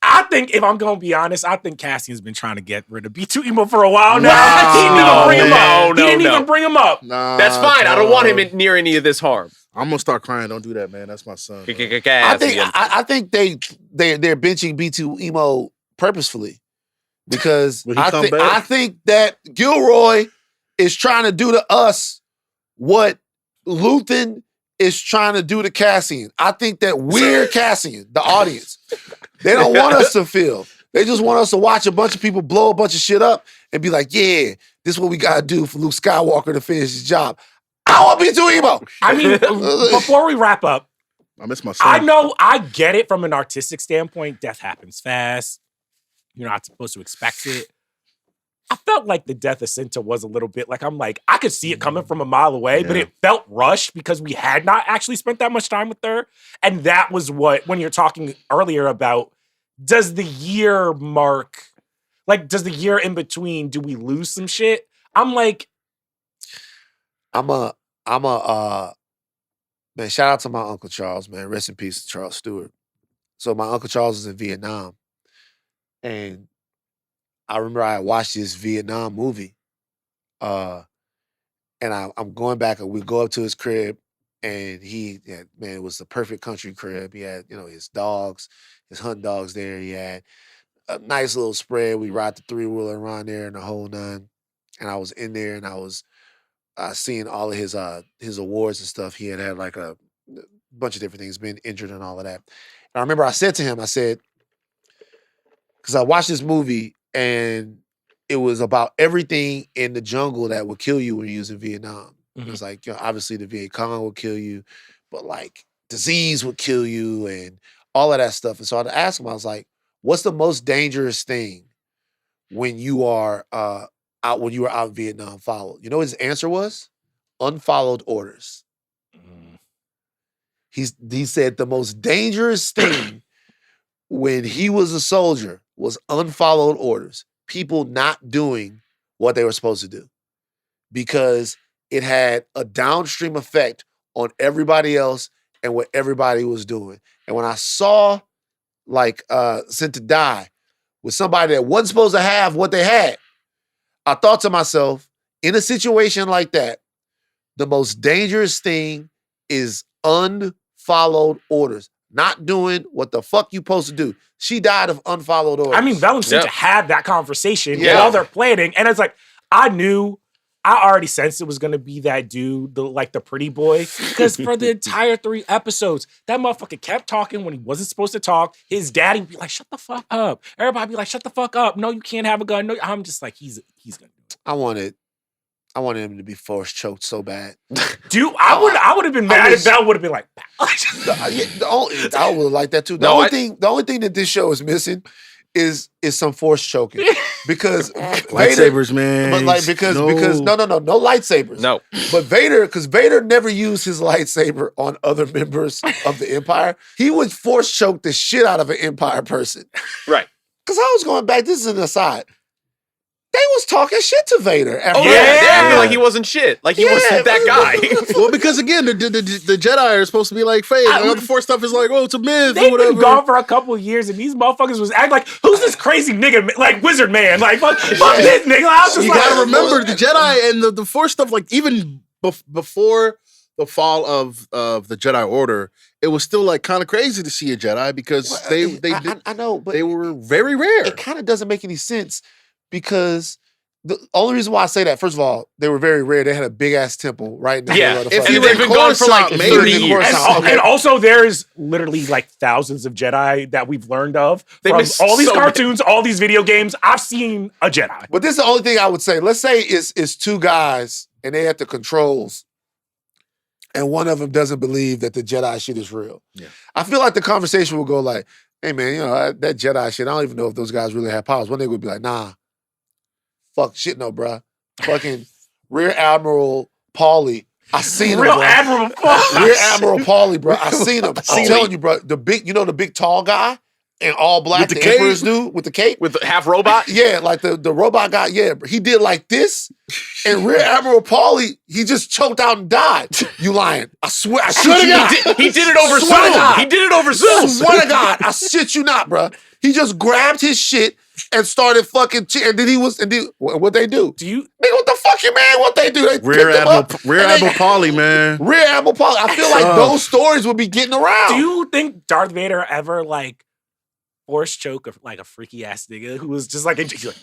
C: I think, if I'm gonna be honest, I think Cassian's been trying to get rid of B2 Emo for a while now.
B: Nah,
C: he didn't even bring him up.
D: no,
C: He didn't
D: no.
C: even bring him up.
B: Nah,
D: that's fine. I don't want him
B: dog.
D: near any of this harm.
B: I'm gonna start crying. Don't do that, man. That's my son. bro.
A: I think they're benching B2 Emo purposefully because
B: Will he come back?
A: I think that Gilroy is trying to do to us what Lathan is trying to do to Cassian. I think that we're Cassian, the audience. They don't want us to feel. They just want us to watch a bunch of people blow a bunch of shit up and be like, yeah, this is what we gotta do for Luke Skywalker to finish his job. I want B2 Emo.
C: I mean, before we wrap up,
B: I miss my son.
C: I know I get it from an artistic standpoint. Death happens fast. You're not supposed to expect it. I felt like the death of Cinta was a little bit like, I'm like, I could see it coming from a mile away, but
B: Yeah.
C: it felt rushed because we had not actually spent that much time with her. And that was what, when you're talking earlier about, does the year mark, like, does the year in between, do we lose some shit? I'm like,
A: Man, shout out to my Uncle Charles, man. Rest in peace to Charles Stewart. So my Uncle Charles is in Vietnam. And I remember I watched this Vietnam movie. And I'm going back and we go up to his crib and man, it was the perfect country crib. He had, his dogs, his hunting dogs there. He had a nice little spread. We ride the 3-wheeler around there and the whole nine. And I was in there and I was seeing all of his awards and stuff. He had like a bunch of different things, been injured and all of that. And I remember I said to him, because I watched this movie and it was about everything in the jungle that would kill you when you was in Vietnam.
C: Mhm.
A: It was like, obviously the Viet Cong would kill you, but like disease would kill you and all of that stuff. And so I'd ask him, I was like, what's the most dangerous thing when you are when you were out in Vietnam followed? You know what his answer was? Unfollowed orders. He said the most dangerous thing when he was a soldier was unfollowed orders. People not doing what they were supposed to do because it had a downstream effect on everybody else and what everybody was doing. And when I saw like Sent to Die with somebody that wasn't supposed to have what they had, I thought to myself, in a situation like that, the most dangerous thing is unfollowed orders. Not doing what the fuck you supposed to do. She died of unfollowed orders.
C: I mean, Vel and Cinta had that conversation
A: Yeah.
C: while they're planning, and it's like I already sensed it was gonna be that dude, the pretty boy, because for the entire 3 episodes, that motherfucker kept talking when he wasn't supposed to talk. His daddy would be like, "Shut the fuck up." Everybody be like, "Shut the fuck up." No, you can't have a gun. No, I'm just like, he's gonna do it.
A: I wanted him to be force choked so bad.
C: Dude, I would have been mad if Vel would have been like,
A: I would like that too. The only thing that this show is missing is some force choking because
B: lightsabers, man.
A: But because no lightsabers.
D: No,
A: but because Vader never used his lightsaber on other members of the Empire. He would force choke the shit out of an Empire person.
D: right.
A: Because I was going back. This is an aside. They was talking shit to Vader.
D: Oh yeah, they acted like he wasn't shit. Like he wasn't that guy.
B: Well, because again, the Jedi are supposed to be like fake. All the Force stuff is like, oh, it's a myth.
C: They've
B: or whatever.
C: been gone for a couple of years, and these motherfuckers was acting like, who's this crazy nigga, like wizard man? Like, fuck this nigga. I was just
B: You gotta remember the Jedi and the Force stuff. Like even before the fall of the Jedi Order, it was still like kind of crazy to see a Jedi because
A: I know, but
B: they were very rare.
A: It kind of doesn't make any sense because the only reason why I say that, first of all, they were very rare. They had a big ass temple right in the middle of the
B: if
A: fucking.
B: you
D: they've been gone for like 30 years.
C: And also, there's literally like thousands of Jedi that we've learned of from
D: missed
C: all these
D: so
C: cartoons, all these video games. I've seen a Jedi.
A: But this is the only thing I would say. Let's say it's 2 guys and they at the controls, and one of them doesn't believe that the Jedi shit is real.
B: Yeah.
A: I feel like the conversation will go like, "Hey man, you know that Jedi shit. I don't even know if those guys really have powers." One nigga would be like, "Nah, fuck shit, no, bruh. Fucking Rear Admiral Paulie. I seen him,
C: Real
A: bro.
C: Admiral Paulie.
A: Rear Admiral Paulie, bro. I seen him. I'm telling you, bro. The big tall guy in all black,
B: With the
A: the
B: cape?
A: Emperor's dude with the cape.
D: With the half robot.
A: Yeah, like the robot guy. Yeah, he did like this, and Rear Admiral Paulie, he just choked out and died. You lying? I swear, I shit you not.
D: He did it over
A: Swear to
D: Zoom.
A: God.
D: He did it over Zoom.
A: Swear to God, I shit you not, bro. He just grabbed his shit and started fucking. And then what they do?
C: Do you?
A: Nigga, what the fuck, you man? What they do? They
B: Rear
A: picked him
B: Admiral
A: up,
B: Rear
A: and they-
B: Admiral Paulie, man.
A: Rear Admiral Paulie. I feel like those stories would be getting around.
C: Do you think Darth Vader ever like force choke like a freaky ass nigga who was just like, he's like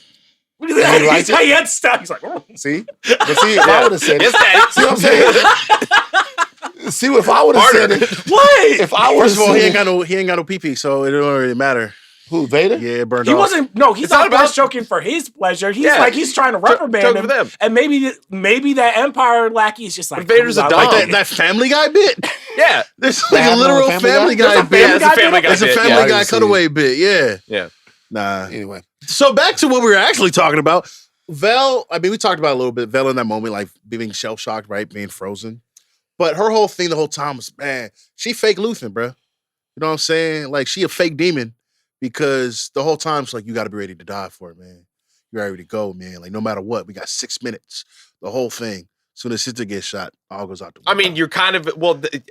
A: he liked it?
C: he had stuff. He's like, oh.
A: See? But see, if I would have said it.
D: Yes, Daddy.
A: See what I'm saying? See, if I would have said it.
C: What?
A: If I would have
B: First of all,
A: said
B: he ain't got no pee, so it don't really matter.
A: who, Vader?
B: Yeah, it burned
C: He
B: off.
C: wasn't. No, he's
D: It's
C: not
D: not about-
C: force choking for his pleasure. He's
D: Yeah.
C: like he's trying to reprimand
D: choke
C: him,
D: for them.
C: and maybe that Empire lackey is just like
D: But Vader's a
C: "Ooh, I
D: dog.
C: like
B: Like that Family Guy bit.
D: Yeah.
B: There's
A: The
B: like a
A: Admiral
B: literal
A: Family
B: Family
A: Guy?
B: Guy
C: There's a
B: bit.
C: Family
D: It's a
C: Guy
D: Family
C: bit?
D: Guy
B: It's a
D: bit.
B: Family
A: Yeah, I
B: Guy
A: didn't see
B: cutaway bit. Yeah.
D: Yeah.
B: Nah.
A: Anyway.
B: So back to what we were actually talking about. Vel, I mean, we talked about it a little bit. Vel in that moment, like being shell shocked, right? Being frozen. But her whole thing the whole time was, man, she fake Lathan, bro. You know what I'm saying? Like, she a fake demon because the whole time she's like, you got to be ready to die for it, man. You're ready to go, man. Like, no matter what, we got 6 minutes. The whole thing. As soon as sister gets shot, all goes out the window.
D: I mean, you're kind of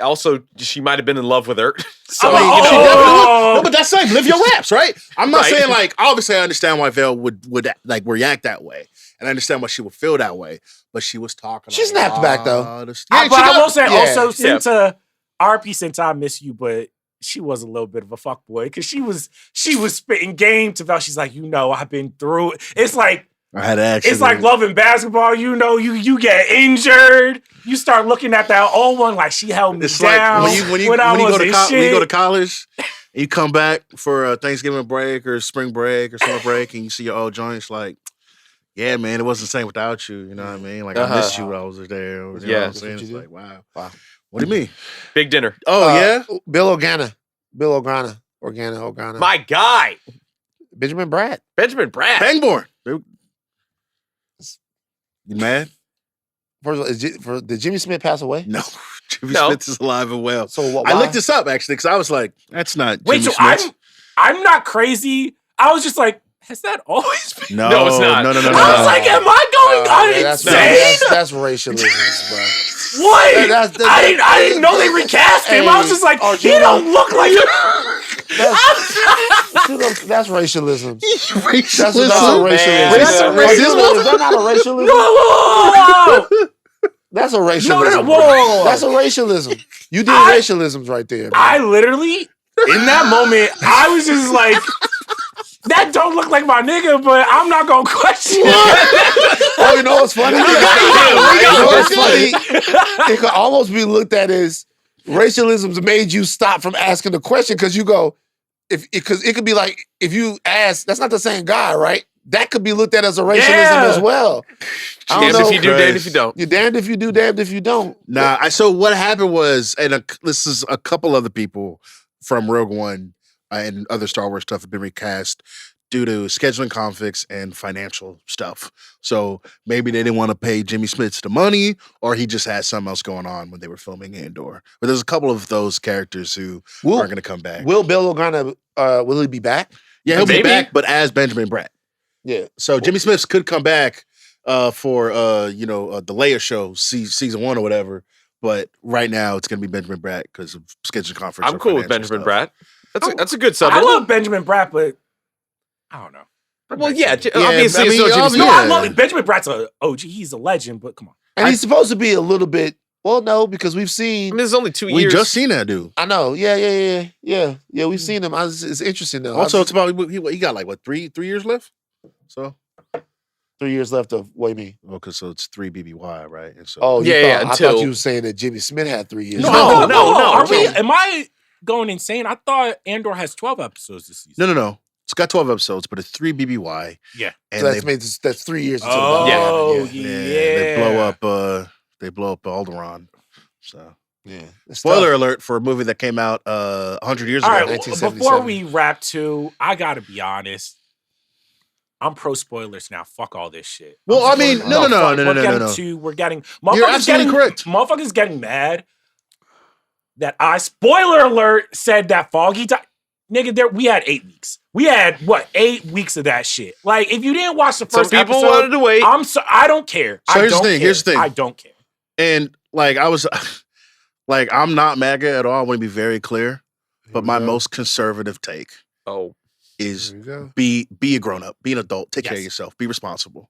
D: also she might have been in love with her. So
B: I mean,
C: Oh,
B: she
C: oh,
B: definitely
C: oh.
B: no, but that's like live your raps, right? I'm not
D: Right.
B: saying like obviously I understand why Vel would like react that way, and I understand why she would feel that way. But she was talking.
A: She snapped back, though.
C: But I will say also,
A: yeah.
C: Cinta, RP Cinta, I miss you, but she was a little bit of a fuckboy because she was spitting game to Vel. She's like, I've been through it. It's like.
B: I had action.
C: It's like loving basketball. You get injured. You start looking at that old one like she held me
B: It's
C: down
B: like when you
C: I was
B: go to
C: in
B: when you go to
C: shit.
B: college, and you come back for a Thanksgiving break or spring break or summer break, and you see your old joints. Like, yeah, man, it wasn't the same without you. You know what I mean? Like I missed you when I was there. You know
D: Yeah.
B: what I'm saying? It's like wow. What do you mean?
D: big dinner.
B: Oh yeah.
A: Bill Organa.
D: My guy,
A: Benjamin Bratt.
D: Benjamin Bratt.
B: Pangborn. You mad?
A: First of all, did Jimmy Smith pass away?
B: No. Jimmy
D: No.
B: Smith is alive and well.
A: So what?
B: I
A: why?
B: looked this up actually because I was like, that's not
C: Wait,
B: Jimmy
C: so
B: Smith.
C: I'm not crazy. I was just like, has that always been?
D: No, it's not.
B: No.
C: I was like, am I going on
A: That's
C: insane?
A: racialism, bro.
C: What?
A: That's-
C: I didn't know they recast him. I was just like, he
A: Arjuna.
C: don't look like.
A: That's racialism.
B: Racialism.
A: That's a
D: man.
A: racialism.
C: That's a
A: Is that not a racialism?
C: Whoa!
A: That's a racialism.
C: No, whoa.
A: That's a racialism. You did
C: I-
A: racialisms right there. Man.
C: I literally, in that moment, I was just like, that don't look like my nigga, but I'm not gonna question it.
A: Oh, you know what's funny? You know what's funny? It could almost be looked at as racialism's made you stop from asking the question because you go, because it could be like if you ask, that's not the same guy, right? That could be looked at as a racialism as well. I don't
D: Damned
A: know.
D: if you do, damned if you don't.
A: You're damned if you do, damned if you don't.
B: Nah, so what happened was, and this is a couple other people from Rogue One and other Star Wars stuff have been recast due to scheduling conflicts and financial stuff. So maybe they didn't want to pay Jimmy Smits the money, or he just had something else going on when they were filming Andor. But there's a couple of those characters who are going to come back.
A: Will Bill Organa, will he be back?
B: Yeah, he'll be
D: Maybe.
B: back, but as Benjamin Bratt.
A: Yeah.
B: So Jimmy Smits could come back for the Leia show, season 1 or whatever. But right now it's going to be Benjamin Bratt because of scheduling conference.
D: I'm
B: or
D: cool with
B: financial
D: Benjamin
B: stuff.
D: Bratt. That's a good sub.
C: I love Benjamin Bratt, but I don't know.
D: Well, yeah, obviously
B: I mean,
D: it's no Jimmy
B: obviously-
C: No,
D: Smith.
C: I love it. Benjamin Bratt's a OG. He's a legend, but come on.
A: And he's supposed to be a little bit, well, no, because we've
D: I
A: seen,
D: mean, there's only 2
B: We
D: years.
B: just seen that dude.
A: I know, yeah, we've seen him. It's interesting though.
B: Also, it's about he got like what 3 years left. So
A: 3 years left of, what do you mean?
B: okay, so it's 3 BBY, right? And so
A: Oh, you
D: Yeah,
A: thought, I
D: until-
A: thought you were saying that Jimmy Smith had 3 years.
D: No.
C: Are we, am I going insane? I thought Andor has 12 episodes this season.
B: no. It's got 12 episodes, but it's 3 BBY.
C: Yeah.
B: And
A: So
B: they,
A: that's 3 years until
C: Oh,
A: yeah.
C: yeah.
B: they blow up Alderaan. So
A: Yeah. It's
B: spoiler
A: tough.
B: alert for a movie that came out 100 years
C: All
B: ago.
C: right,
A: 1977.
C: before we wrap too, I gotta be honest. I'm pro spoilers now. Fuck all this shit.
B: Well, I mean, no.
C: We're getting.
B: You're absolutely correct.
C: Motherfuckers getting mad that spoiler alert said that Foggy died. Nigga, we had 8 weeks. We had 8 weeks of that shit. Like, if you didn't watch the
D: Some
C: first
D: people
C: episode,
D: wanted to wait.
C: I don't care.
B: So
C: I
B: here's the
C: don't
B: thing,
C: care.
B: here's the thing.
C: I don't care.
B: And like I was like, I'm not MAGA at all. I want to be very clear. But my most conservative take
D: Oh,
B: is
A: There you go.
B: be a grown up, be an adult, take care of
C: Yes.
B: yourself, be responsible.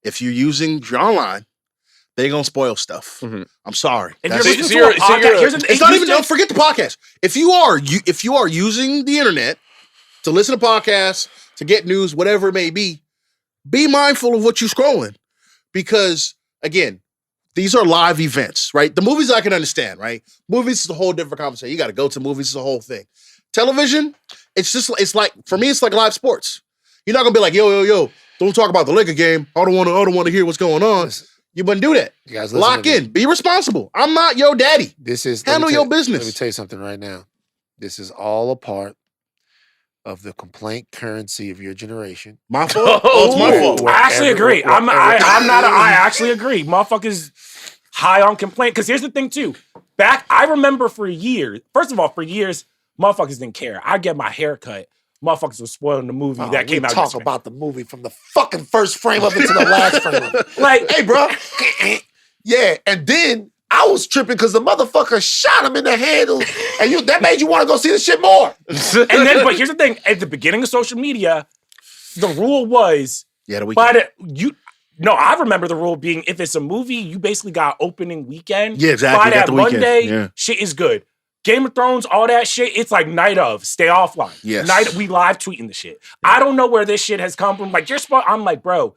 B: If you're online, they're gonna spoil stuff.
D: Mhm.
B: I'm sorry.
C: If
B: That's-
C: you're
D: So
C: listening
D: you're-
C: to a
D: so you're-
C: podcast, here's an,
B: it's not even. Don't forget the podcast. If you are using the internet to listen to podcasts, to get news, whatever it may be mindful of what you're scrolling, because again, these are live events, right? The movies I can understand, right? Movies is a whole different conversation. You got to go to movies, it's a whole thing. Television, it's like for me, it's like live sports. You're not gonna be like, yo, don't talk about the Laker game. I don't want to hear what's going on.
A: Listen,
B: You wouldn't do that.
A: you guys listen
B: Lock
A: to me.
B: in. Be responsible. I'm not your daddy.
A: This is
B: Handle
A: let me
B: your
A: tell-
B: business.
A: Let me tell you something right now. This is all a part of the complaint currency of your generation.
B: My fault. Oh, it's my
D: Ooh.
B: fault.
C: I actually agree.
A: Whatever-
C: I actually agree. Motherfuckers high on complaint. Because here's the thing, too. I remember for years, motherfuckers didn't care. I get my hair cut. Motherfuckers were spoiling the movie
A: Oh,
C: that came
A: we
C: out.
A: talk
C: yesterday.
A: about the movie from the fucking first frame of it to the last frame of it.
C: Like,
A: Hey, bro. Yeah, and then I was tripping because the motherfucker shot him in the handle, and that made you want to go see the shit more.
C: but here's the thing. At the beginning of social media, the rule was,
B: Yeah, the weekend.
C: I remember the rule being if it's a movie, you basically got opening weekend.
B: Yeah, exactly.
C: By
B: You got
C: that
B: the weekend.
C: Monday,
B: Yeah.
C: shit is good. Game of Thrones, all that shit, it's like night of. Stay offline.
B: Yes.
C: We live tweeting the shit. I don't know where this shit has come from. Like, I'm like, bro,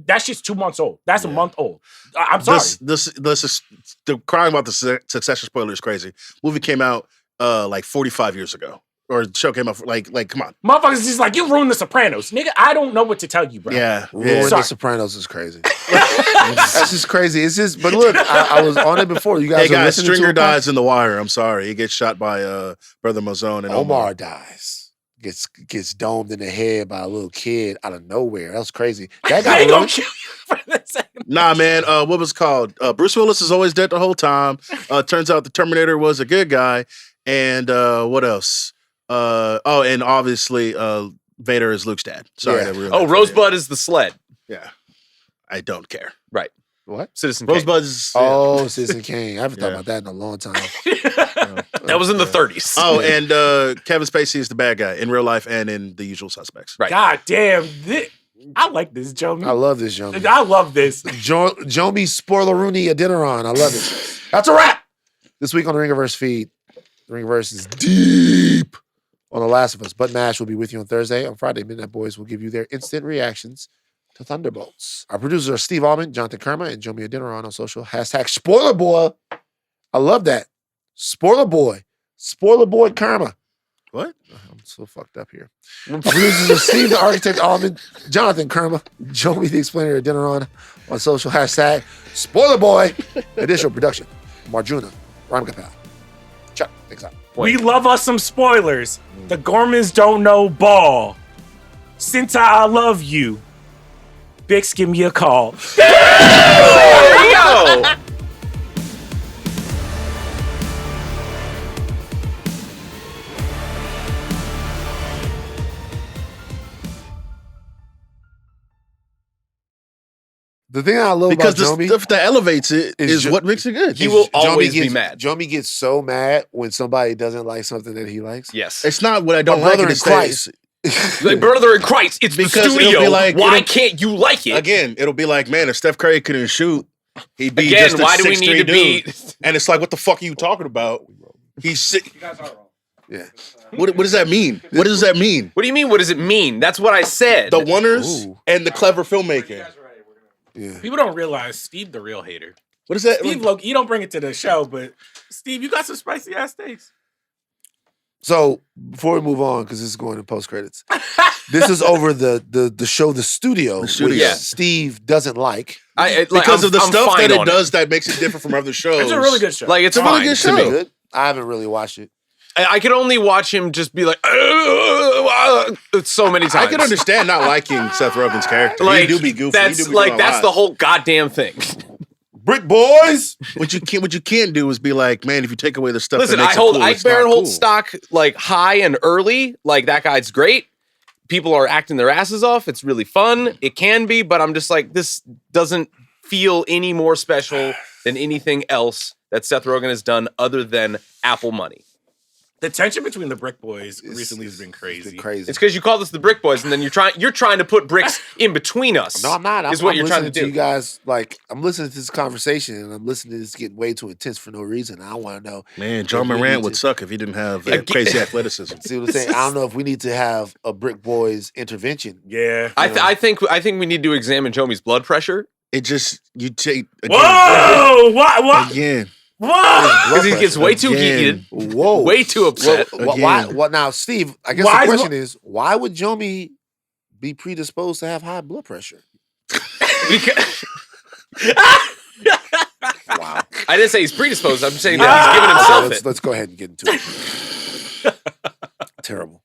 C: that shit's 2 months old. That's a month old. I'm sorry.
B: This is the crying about the Succession spoiler is crazy. Movie came out like 45 years ago, or the show came out like come on.
C: Motherfuckers just like, you ruined The Sopranos. Nigga, I don't know what to tell you, bro.
B: Yeah,
A: Ruin
C: Sorry.
A: The Sopranos is crazy. That's just crazy. It's just, but look, I was on it before. You guys
B: Hey
A: are
B: guys,
A: listening
B: Stringer
A: to a
B: dies in The Wire. I'm sorry, he gets shot by Brother Mazone and
A: Omar dies. Gets domed in the head by a little kid out of nowhere. That was crazy. That
C: I
A: guy
C: ain't gonna kill you for this.
B: Nah, man. What was it called? Bruce Willis is always dead the whole time. Turns out the Terminator was a good guy. And what else? And obviously Vader is Luke's dad. Sorry.
A: Yeah.
B: to ruin
D: oh,
B: that for you.
D: Rosebud is the sled.
B: Yeah. I don't care.
D: Right.
A: What?
D: Citizen Kane.
B: Rosebud's.
A: Oh, Citizen Kane. I haven't thought
B: Yeah.
A: about that in a long time.
D: That was in the 30s.
B: Oh, and Kevin Spacey is the bad guy in real life and in The Usual Suspects.
D: Right.
C: God damn. I like this, Jomi.
A: I love this, Jomi.
C: I love this.
A: Jomi Spoiler-Rooney Adeniran. I love it. That's a wrap. This week on the Ringiverse feed, the Ringiverse is deep on The Last of Us. But Mash will be with you on Thursday. On Friday, Midnight Boys will give you their instant reactions to Thunderbolts. Our producers are Steve Ahlman, Jonathan Kermah, and Jomi Adeniran on social. Hashtag Spoiler Boy. I love that. Spoiler Boy. Spoiler Boy Kermah.
B: What?
A: I'm so fucked up here. Our producers are Steve the Architect Ahlman, Jonathan Kermah, Jomi the Explainer Adeniran on social. Hashtag Spoiler Boy. Additional production from Arjuna, Ramgopal. Chuck, thanks out.
C: We love us some spoilers. The Gormans don't know ball. Since I love you, Bix, give me a call.
D: There you go.
A: The thing I love
B: Because
A: about
B: the
A: Jomi
B: stuff that elevates it is what makes it good.
D: He will always
A: gets,
D: be mad.
A: Jomi gets so mad when somebody doesn't like something that he likes.
D: Yes.
B: It's not what I don't
A: My
B: like.
A: brother
B: It's
A: in Christ.
D: Like, brother in Christ, it's
B: Because
D: the
B: it'll
D: studio.
B: be like-
D: Why
B: it'll-
D: can't you like it?
B: Again, it'll be like, man, if Steph Curry couldn't shoot, he'd be
D: Again,
B: just a
D: why do we
B: 6'3"
D: need to be?
B: dude. And it's like, what the fuck are you talking about? He's sick.
E: You guys are wrong.
A: Yeah.
B: What does that mean? What does that mean?
D: What do you mean? What does it mean? That's what I said.
B: The wonders
A: Ooh.
B: and the clever filmmaking.
A: Yeah.
C: People don't realize Steve the real hater.
B: What is that?
C: Steve, look, you don't bring it to the show, but Steve, you got some spicy ass steaks.
A: So before we move on, because this is going to post credits, this is over the show, The Studio,
B: The Studio.
A: which
D: Yeah.
A: Steve doesn't like.
B: Because of the stuff that it
D: on
B: does that makes it different from other shows.
C: It's a really good show.
D: Like, it's
B: It's a really
D: fine
B: good
D: to
B: show.
D: me.
A: Good. I haven't really watched it.
D: I could only watch him just be like, so many times.
B: I can understand not liking Seth Rogen's character.
D: Like,
B: He do be goofy.
D: That's
B: He do be
D: like
B: doing a
D: that's
B: lot.
D: the whole goddamn thing.
A: Brick Boys.
B: What you can't do is be like, man, if you take away the stuff
D: Listen,
B: that
D: I
B: makes
D: hold
B: it cool,
D: Ike
B: it's not
D: Barinholtz
B: cool.
D: stock like high and early. Like, that guy's great. People are acting their asses off. It's really fun. It can be, but I'm just like, this doesn't feel any more special than anything else that Seth Rogen has done other than Apple money.
C: The tension between the Brick Boys recently has been
A: It's
C: crazy.
A: been crazy.
D: It's because you called us the Brick Boys, and then you're trying to put bricks in between us.
A: No, I'm not.
D: Is what
A: I'm
D: you're trying to
A: listening
D: do.
A: You guys, like, I'm listening to this conversation and I'm listening to this getting way too intense for no reason. I want to know.
B: Man, John
A: if we
B: Moran
A: need
B: would
A: to-
B: suck if he didn't have
D: Yeah,
B: crazy athleticism.
A: See what I'm saying? I don't know if we need to have a Brick Boys intervention.
C: Yeah.
D: I think we need to examine Jomi's blood pressure
B: It just you take again,
C: Whoa! What?
B: again.
C: Whoa!
D: because he gets way too
B: Again.
D: heated,
A: Whoa.
D: way too upset.
A: Why?
B: Again.
A: What now, Steve? I guess
C: Why
A: the
C: is-
A: question is, why would Jomi be predisposed to have high blood pressure?
D: Because
A: Wow.
D: I didn't say he's predisposed. I'm saying that he's giving himself
A: let's,
D: it.
A: let's go ahead and get into it. Terrible.